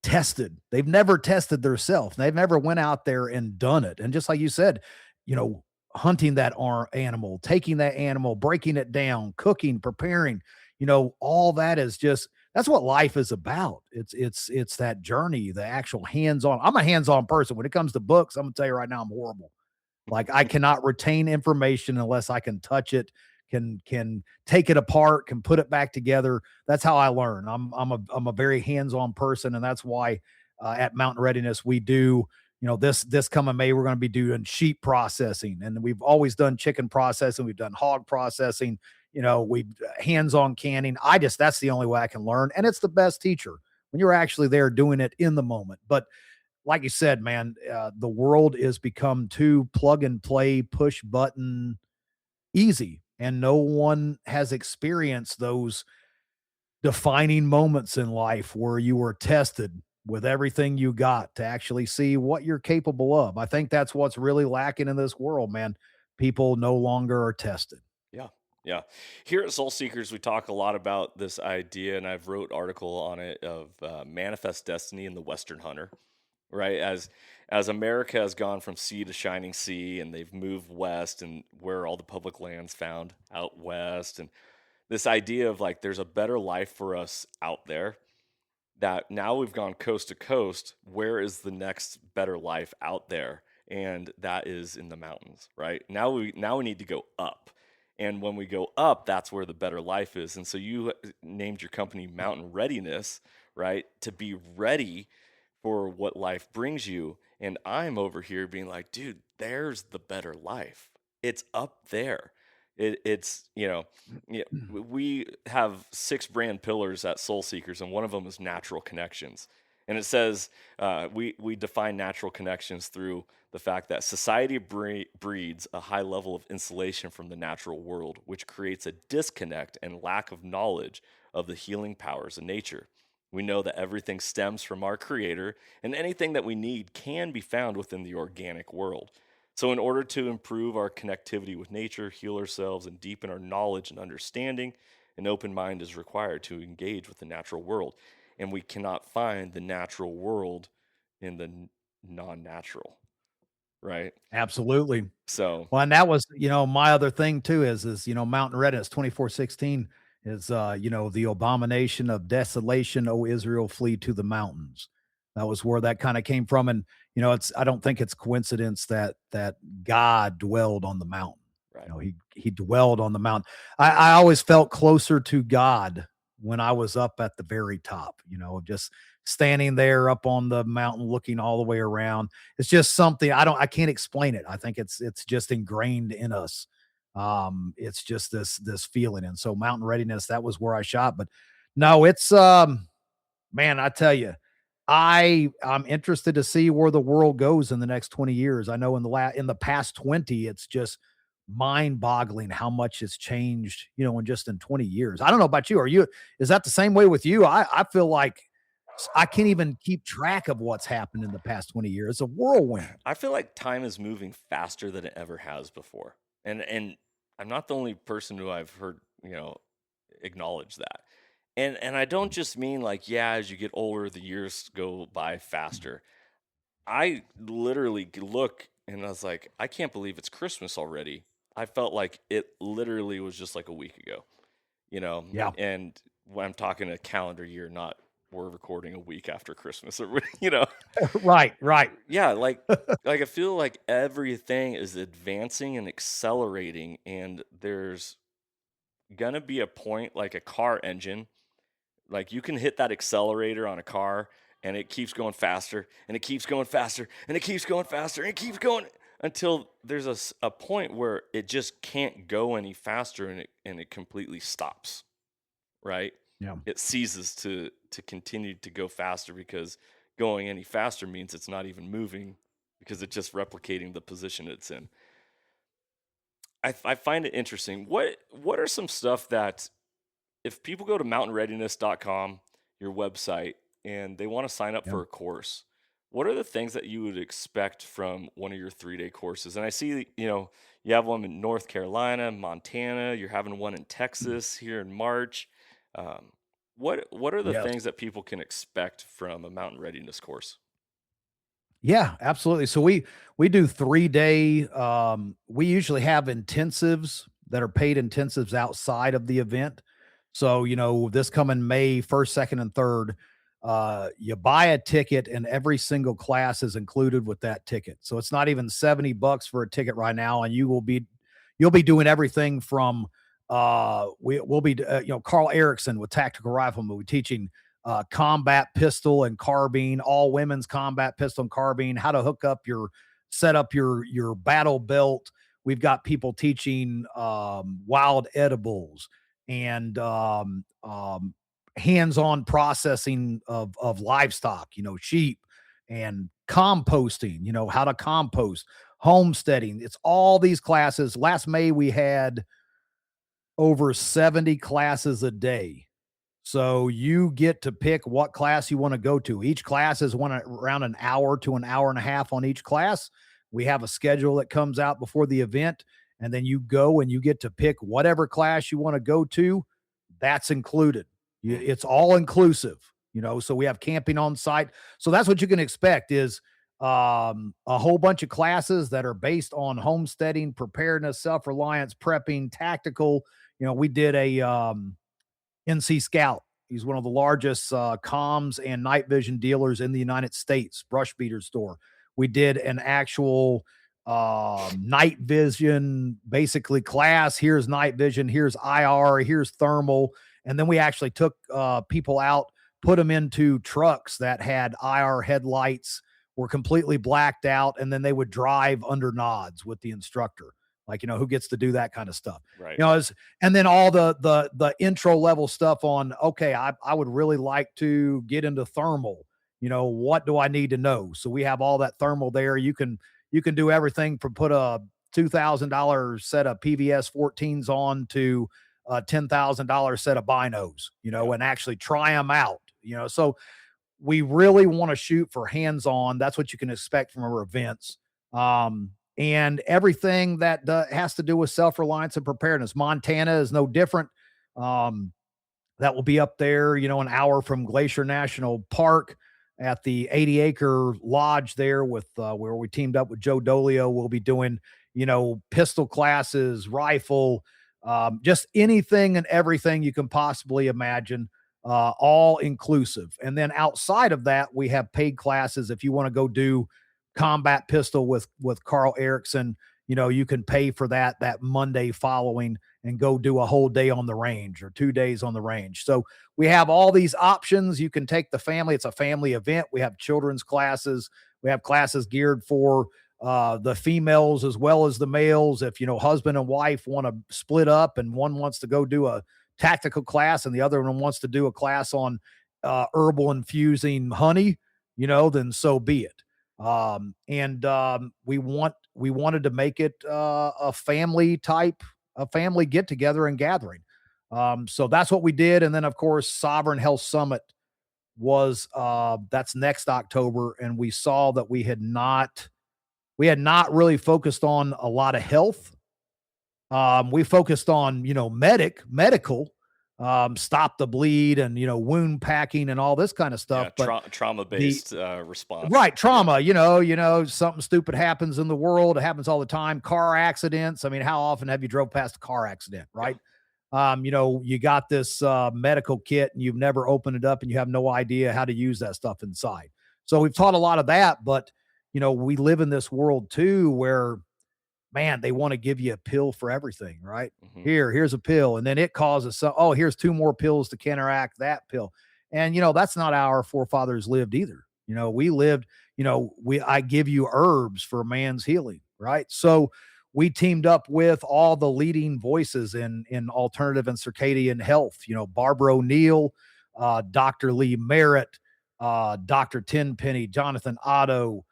tested. They've never tested their self. They've never went out there and done it. And just like you said, you know, hunting that animal, taking that animal, breaking it down, cooking, preparing, all that is just that's what life is about. It's that journey, the actual hands-on. I'm a hands-on person. When it comes to books, I'm gonna tell you right now, I'm horrible. Like I cannot retain information unless I can touch it, can take it apart, can put it back together. That's how I learn. I'm a very hands-on person, and that's why at Mountain Readiness we do. This coming May we're going to be doing sheep processing, and we've always done chicken processing. We've done hog processing. We hands-on canning. That's the only way I can learn, and it's the best teacher when you're actually there doing it in the moment. But like you said, man, the world is become too plug and play, push button easy. And no one has experienced those defining moments in life where you were tested with everything you got to actually see what you're capable of. I think that's what's really lacking in this world, man. People no longer are tested. Yeah. Yeah. Here at Soul Seekers, we talk a lot about this idea, and I've wrote article on it of manifest destiny in the Western hunter, right? As America has gone from sea to shining sea, and they've moved west, and where all the public lands found out west, and this idea of like there's a better life for us out there, that now we've gone coast to coast. Where is the next better life out there? And that is in the mountains, right? Now we need to go up. And when we go up, that's where the better life is. And so you named your company Mountain Readiness, right? To be ready for what life brings you. And I'm over here being like, dude, there's the better life. It's up there. It's, yeah, we have 6 brand pillars at Soul Seekers, and one of them is natural connections. And it says we define natural connections through the fact that society breeds a high level of insulation from the natural world, which creates a disconnect and lack of knowledge of the healing powers of nature. We know that everything stems from our Creator, and anything that we need can be found within the organic world. So, in order to improve our connectivity with nature, heal ourselves, and deepen our knowledge and understanding, an open mind is required to engage with the natural world. And we cannot find the natural world in the non natural, right? Absolutely. So, Well, and that was, my other thing too Mountain Readiness 24:16 is, the abomination of desolation, O Israel, flee to the mountains. That was where that kind of came from. And, I don't think it's coincidence that God dwelled on the mountain. right. He dwelled on the mountain. I always felt closer to God when I was up at the very top, just standing there up on the mountain, looking all the way around. It's just something I can't explain it. I think it's just ingrained in us. It's just this feeling. And so Mountain Readiness, that was where I shot. But no, it's man, I tell you, I'm interested to see where the world goes in the next 20 years. I know in the past 20, it's just mind-boggling how much it's changed, in just in 20 years. I don't know about you. Is that the same way with you? I feel like I can't even keep track of what's happened in the past 20 years. It's a whirlwind. I feel like time is moving faster than it ever has before. And I'm not the only person who I've heard, acknowledge that. And I don't just mean like, yeah, as you get older, the years go by faster. I literally look and I was like, I can't believe it's Christmas already. I felt like it literally was just like a week ago, you know. Yeah. And when I'm talking a calendar year, not we're recording a week after Christmas, or you know. Right, right. Yeah, like I feel like everything is advancing and accelerating, and there's gonna be a point like a car engine, like you can hit that accelerator on a car and it keeps going faster and it keeps going faster and it keeps going faster and it keeps going until there's a point where it just can't go any faster and it completely stops, right? Yeah. It ceases to continue to go faster because going any faster means it's not even moving because it's just replicating the position it's in. I find it interesting. What are some stuff that if people go to mountainreadiness.com, your website, and they want to sign up Yeah. for a course, what are the things that you would expect from one of your 3-day courses? And I see, you have one in North Carolina, Montana, you're having one in Texas here in March. Um, what are the Yes. things that people can expect from a mountain readiness course? Yeah, absolutely. So we do 3-day, we usually have intensives that are paid intensives outside of the event. So, this coming May 1st, 2nd, and 3rd, you buy a ticket and every single class is included with that ticket. So it's not even $70 for a ticket right now, and you'll be doing everything from we'll be Carl Erickson with Tactical Rifleman. We'll be teaching combat pistol and carbine, all women's combat pistol and carbine, how to set up your battle belt. We've got people teaching wild edibles and hands-on processing of livestock, sheep, and composting, how to compost, homesteading. It's all these classes. Last May we had over 70 classes a day. So you get to pick what class you want to go to. Each class is around an hour to an hour and a half on each class. We have a schedule that comes out before the event, and then you go and you get to pick whatever class you want to go to. That's included. Mm. It's all inclusive, So we have camping on site. So that's what you can expect is a whole bunch of classes that are based on homesteading, preparedness, self-reliance, prepping, tactical. We did a NC Scout. He's one of the largest comms and night vision dealers in the United States, brush beater store. We did an actual night vision, basically class. Here's night vision, here's IR, here's thermal. And then we actually took people out, put them into trucks that had IR headlights, were completely blacked out, and then they would drive under nods with the instructor. Like, who gets to do that kind of stuff? Right. And then all the intro level stuff on, okay, I would really like to get into thermal. What do I need to know? So we have all that thermal there. You can do everything from put a $2,000 set of PVS 14s on to a $10,000 set of binos, and actually try them out. So we really want to shoot for hands-on. That's what you can expect from our events. And everything that has to do with self-reliance and preparedness. Montana is no different. That will be up there, an hour from Glacier National Park at the 80-acre lodge there with where we teamed up with Joe Dolio. We'll be doing, pistol classes, rifle, just anything and everything you can possibly imagine, all inclusive. And then outside of that, we have paid classes. If you want to go do combat pistol with Carl Erickson, you can pay for that Monday following and go do a whole day on the range or 2 days on the range. So we have all these options. You can take the family. It's a family event. We have children's classes. We have classes geared for the females as well as the males. If, husband and wife want to split up and one wants to go do a tactical class and the other one wants to do a class on herbal infusing honey, then so be it. We wanted to make it a family get together and gathering. So that's what we did. And then of course, Sovereign Health Summit was that's next October, and we saw that we had not really focused on a lot of health. We focused on, medical, stop the bleed and, wound packing and all this kind of stuff. Yeah, But trauma the based response. right Yeah, trauma, something stupid happens in the world. It happens all the time. Car accidents. I mean, how often have you drove past a car accident, yeah, right? You got this medical kit and you've never opened it up and you have no idea how to use that stuff inside. So we've taught a lot of that, but we live in this world too where, man, they want to give you a pill for everything, right? hmm Here's a pill. And then it causes so, oh, here's two more pills to counteract that pill. And that's not how our forefathers lived either. We lived, I give you herbs for man's healing, right? So we teamed up with all the leading voices in alternative and circadian health, Barbara O'Neill, Dr. Lee Merritt, Dr. Tenpenny, Jonathan Otto,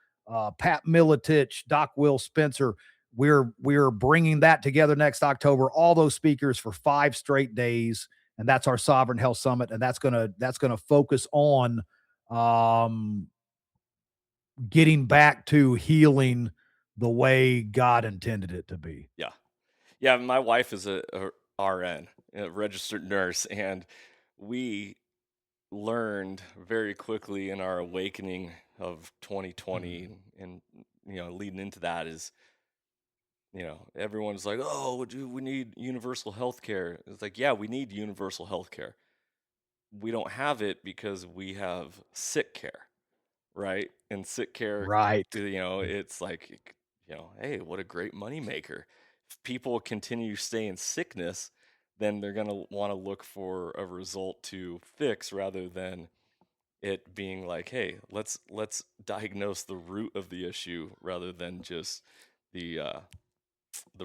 Pat Miletich, Doc Will Spencer. We're bringing that together next October. All those speakers for 5 straight days, and that's our Sovereign Health Summit, and that's gonna focus on um, getting back to healing the way God intended it to be. yeah, yeah. My wife is a RN, a registered nurse, and we learned very quickly in our awakening of Mm. 2020 and leading into that is everyone's like, oh, we need universal health care. It's like, yeah, we need universal health care. We don't have it because we have sick care, right? And sick care, Right. it's like, hey, what a great money maker. If people continue to stay in sickness, then they're going to want to look for a result to fix rather than it being like, hey, let's diagnose the root of the issue rather than just the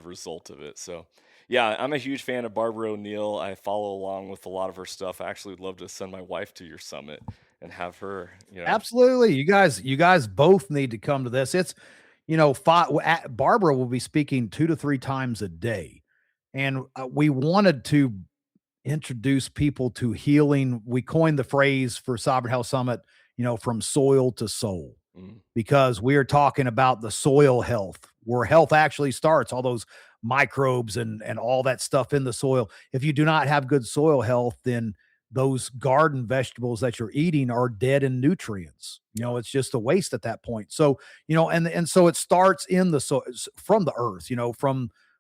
result of it. So, yeah, I'm a huge fan of Barbara O'Neill. I follow along with a lot of her stuff. I actually would love to send my wife to your summit and have her, Absolutely. You guys both need to come to this. It's, Barbara will be speaking 2 to 3 times a day. And we wanted to introduce people to healing. We coined the phrase for Sovereign Health Summit, from soil to soul, mm, because we are talking about the soil health, where health actually starts, all those microbes and all that stuff in the soil. If you do not have good soil health, then those garden vegetables that you're eating are dead in nutrients. yeah, It's just a waste at that point. So, and so it starts in the soil, from the earth,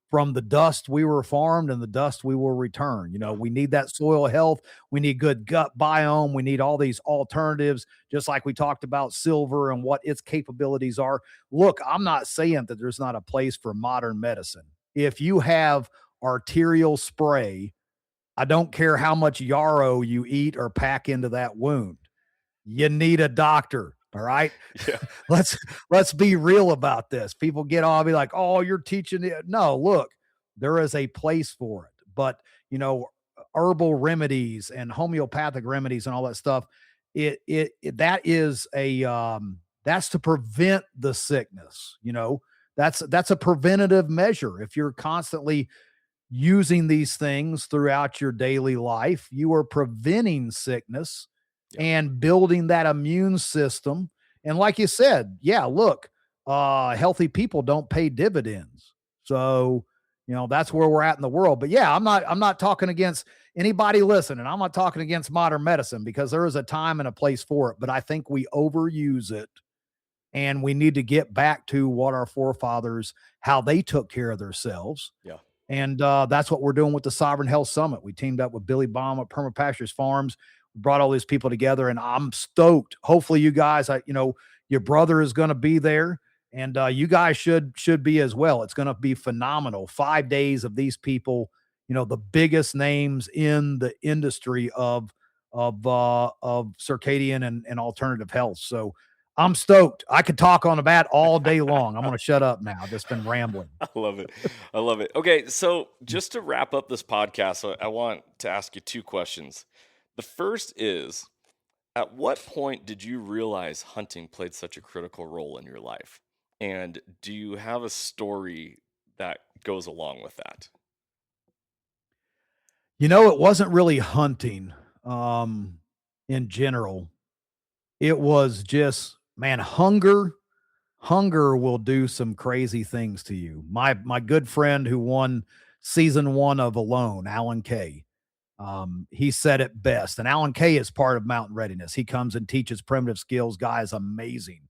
from the dust we were farmed and the dust we will return. yeah, We need that soil health. We need good gut biome. We need all these alternatives, just like we talked about silver and what its capabilities are. Look, I'm not saying that there's not a place for modern medicine. If you have arterial spray, I don't care how much yarrow you eat or pack into that wound. You need a doctor. All right. yeah, let's let's be real about this. People get on be like, "Oh, you're teaching it." No, look, there is a place for it. But, herbal remedies and homeopathic remedies and all that stuff, that is that's to prevent the sickness. That's a preventative measure. If you're constantly using these things throughout your daily life, you are preventing sickness yeah, and building that immune system. And like you said, yeah, look, healthy people don't pay dividends. So, that's where we're at in the world. But yeah, I'm not talking against anybody listening. I'm not talking against modern medicine, because there is a time and a place for it. But I think we overuse it, and we need to get back to what our forefathers, how they took care of themselves. yeah. And that's what we're doing with the Sovereign Health Summit. We teamed up with Billy Baum at Perma Pastures Farms. We brought all these people together, and I'm stoked. Hopefully, you guys, your brother is going to be there, and you guys should be as well. It's going to be phenomenal. 5 days of these people, the biggest names in the industry of circadian and alternative health. So I'm stoked. I could talk on about all day long. I'm going to shut up now. I've just been rambling. I love it. I love it. Okay, so just to wrap up this podcast, I want to ask you two questions. The first is, at what point did you realize hunting played such a critical role in your life? And do you have a story that goes along with that? It wasn't really hunting, in general. It was just, man, hunger will do some crazy things to you. My good friend who won season 1 of Alone, Alan Kay, he said it best. And Alan Kay is part of Mountain Readiness. He comes and teaches primitive skills. Guy is amazing.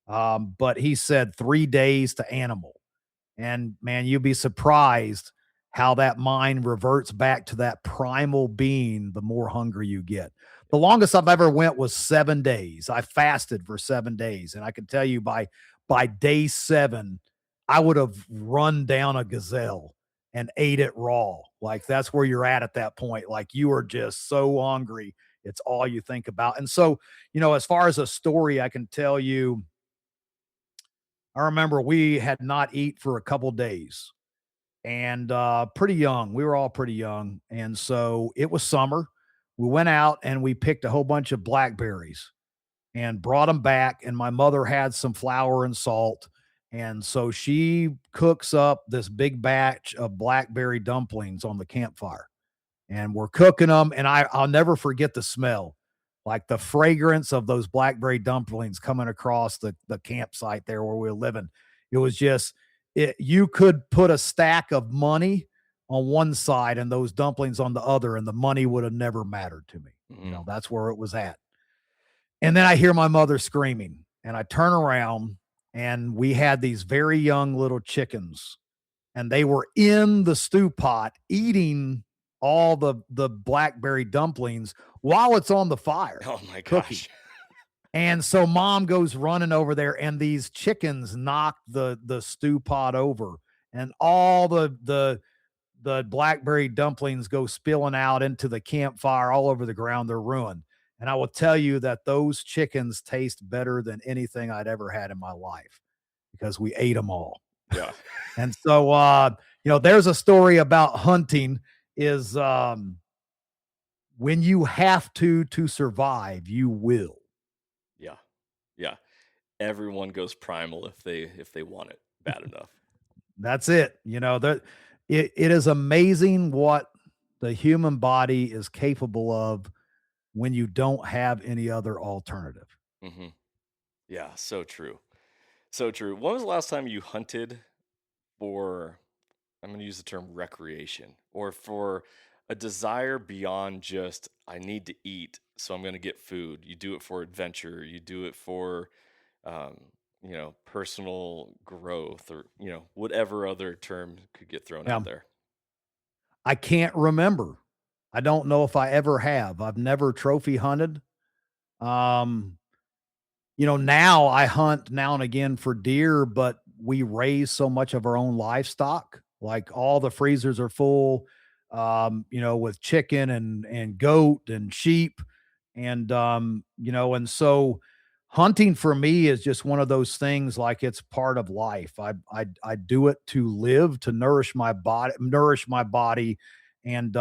But he said 3 days to animal. And man, you'd be surprised how that mind reverts back to that primal being the more hungry you get. The longest I've ever went was 7 days. I fasted for 7 days, and I can tell you by day 7, I would have run down a gazelle and ate it raw. Like that's where you're at that point. Like you are just so hungry, it's all you think about. And so, as far as a story I can tell you, I remember we had not eat for a couple days and pretty young. We were all pretty young. And so it was summer. We went out and we picked a whole bunch of blackberries and brought them back. And my mother had some flour and salt. And so she cooks up this big batch of blackberry dumplings on the campfire and we're cooking them. And I'll never forget the smell, like the fragrance of those blackberry dumplings coming across the campsite there where we were living. It was just, you could put a stack of money on one side and those dumplings on the other, and the money would have never mattered to me. Mm-hmm. That's where it was at. And then I hear my mother screaming, and I turn around, and we had these very young little chickens, and they were in the stew pot eating all the blackberry dumplings while it's on the fire. Oh my cooking. gosh. And so mom goes running over there, and these chickens knock the stew pot over, and all the blackberry dumplings go spilling out into the campfire all over the ground. They're ruined. And I will tell you that those chickens taste better than anything I'd ever had in my life because we ate them all. Yeah. And so, there's a story about hunting is when you have to survive, you will. Yeah. Yeah. Everyone goes primal if they want it bad enough. That's it. It is amazing what the human body is capable of when you don't have any other alternative. Mm-hmm. Yeah, so true. So true. When was the last time you hunted for, I'm going to use the term recreation, or for a desire beyond just, I need to eat, so I'm going to get food? You do it for adventure, you do it for, um, personal growth, or, whatever other term could get thrown Yeah. out there. I can't remember. I don't know if I ever have. I've never trophy hunted. Um, now I hunt now and again for deer, but we raise so much of our own livestock. Like all the freezers are full, with chicken and goat and sheep. And so hunting for me is just one of those things, like it's part of life. I do it to live, to nourish my body. And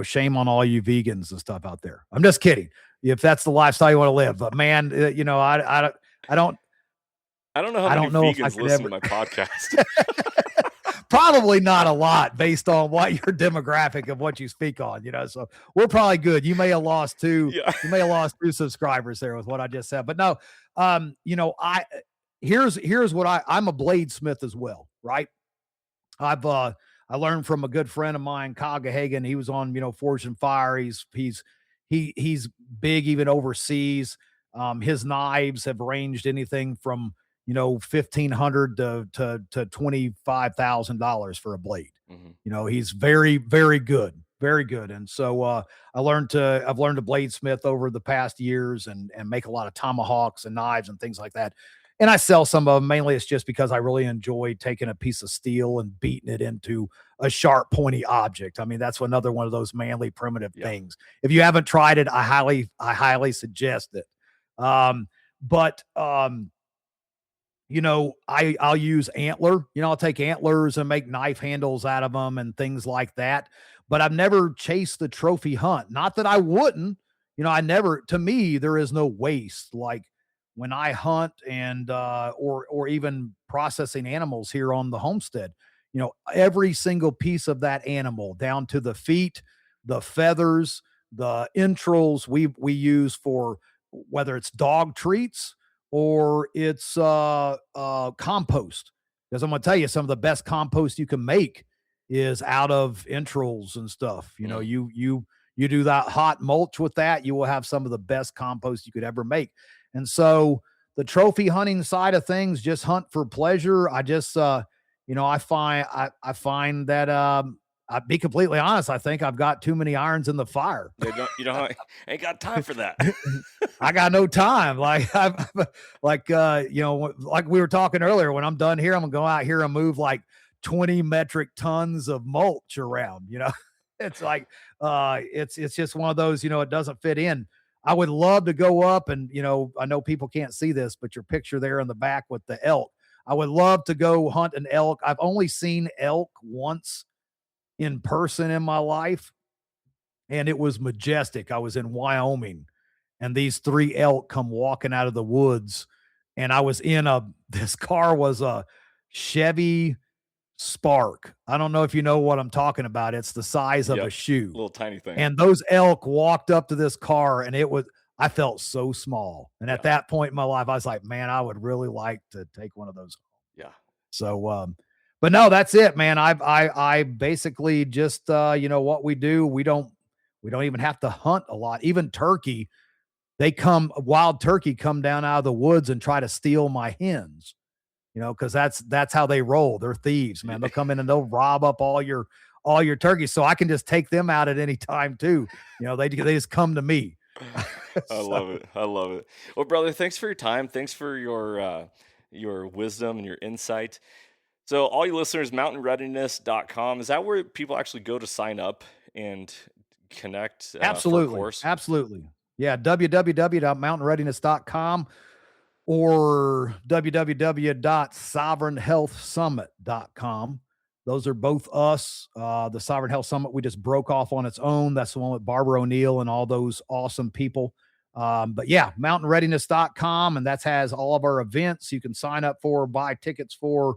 shame on all you vegans and stuff out there. I'm just kidding. If that's the lifestyle you want to live, but man, I don't I don't know how I many don't know if I vegans could listen ever. to my podcast. Probably not a lot based on what your demographic of what you speak on, so we're probably good. You may have lost two, Yeah. you may have lost 2 subscribers there with what I just said, but no, here's what I'm a bladesmith as well, right? I learned from a good friend of mine, Kyle Gahagan. He was on, Forge and Fire. He's big even overseas. His knives have ranged anything from, 1,500 to $25,000 for a blade. Mm-hmm. He's very, very good, very good. And so I've learned to bladesmith over the past years and make a lot of tomahawks and knives and things like that. And I sell some of them. Mainly it's just because I really enjoy taking a piece of steel and beating it into a sharp, pointy object. I mean, that's another one of those manly primitive things. If you haven't tried it, I highly suggest it. But I'll use antler. I'll take antlers and make knife handles out of them and things like that. But I've never chased the trophy hunt. Not that I wouldn't. To me, there is no waste. Like when I hunt and or even processing animals here on the homestead, every single piece of that animal, down to the feet, the feathers, the entrails, we use for whether it's dog treats or it's compost. Because I'm going to tell you, some of the best compost you can make is out of entrails and stuff. You know, Mm. you do that hot mulch with that, you will have some of the best compost you could ever make. And so the trophy hunting side of things, just hunt for pleasure. I just I find that I'll be completely honest, I think I've got too many irons in the fire. You don't ain't got time for that. I got no time. Like like we were talking earlier, when I'm done here, I'm gonna go out here and move like 20 metric tons of mulch around, It's like it's just one of those, it doesn't fit in. I would love to go up and, I know people can't see this, but your picture there in the back with the elk. I would love to go hunt an elk. I've only seen elk once in person in my life, and it was majestic. I was in Wyoming, and these three elk come walking out of the woods, and I was in this car was a Chevy Spark. I don't know if you know what I'm talking about. It's the size of Yep. a shoe. Little tiny thing. And those elk walked up to this car, and I felt so small. And at Yeah. that point in my life, I was like, man, I would really like to take one of those. Yeah. So, but no, that's it, man. I basically just, what we do, we don't even have to hunt a lot. Even turkey, wild turkey come down out of the woods and try to steal my hens, cause that's how they roll. They're thieves, man. They'll come in and they'll rob up all your turkeys. So I can just take them out at any time too. They just come to me. I love it. I love it. Well, brother, thanks for your time. Thanks for your wisdom and your insight. So all you listeners, mountainreadiness.com, is that where people actually go to sign up and connect for a Absolutely. course? Absolutely. Yeah. www.mountainreadiness.com or www.sovereignhealthsummit.com. Those are both us. The Sovereign Health Summit, we just broke off on its own. That's the one with Barbara O'Neill and all those awesome people. But yeah, mountainreadiness.com, and that has all of our events you can sign up for, buy tickets for,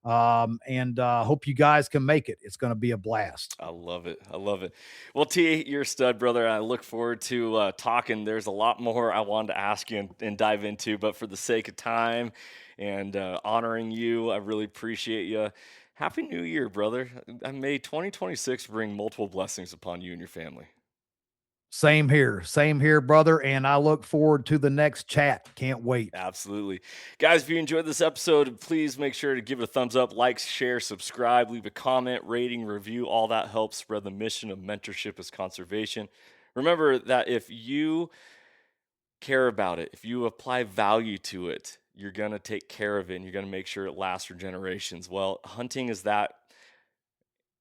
and hope you guys can make it. It's going to be a blast. I love it. I love it. Well, T, you're a stud, brother. I look forward to talking. There's a lot more I wanted to ask you and dive into, but for the sake of time and honoring you, I really appreciate you. Happy New Year, brother. May 2026 bring multiple blessings upon you and your family. Same here, brother. And I look forward to the next chat. Can't wait. Absolutely. Guys, if you enjoyed this episode, please make sure to give it a thumbs up, like, share, subscribe, leave a comment, rating, review. All that helps spread the mission of mentorship as conservation. Remember that if you care about it, if you apply value to it, you're going to take care of it and you're going to make sure it lasts for generations. Well, hunting is that.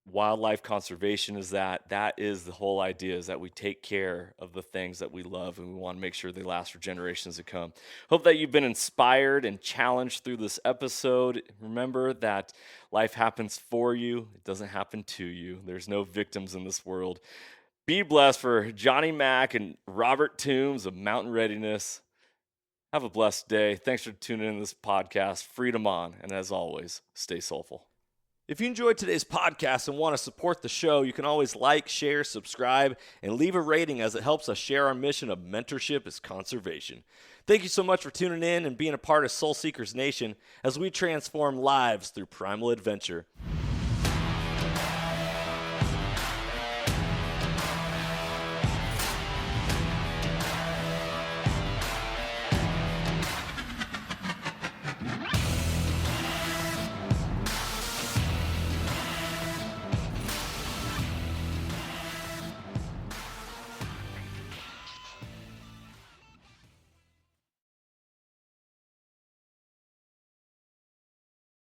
Wildlife conservation is that. That is the whole idea, is that we take care of the things that we love and we want to make sure they last for generations to come. Hope that you've been inspired and challenged through this episode. Remember that life happens for you. It doesn't happen to you. There's no victims in this world. Be blessed. For Johnny Mack and Robert Toombs of Mountain Readiness, have a blessed day. Thanks for tuning in to this podcast. Freedom on. And as always, stay soulful. If you enjoyed today's podcast and want to support the show, you can always like, share, subscribe, and leave a rating, as it helps us share our mission of mentorship as conservation. Thank you so much for tuning in and being a part of Soul Seekers Nation as we transform lives through primal adventure.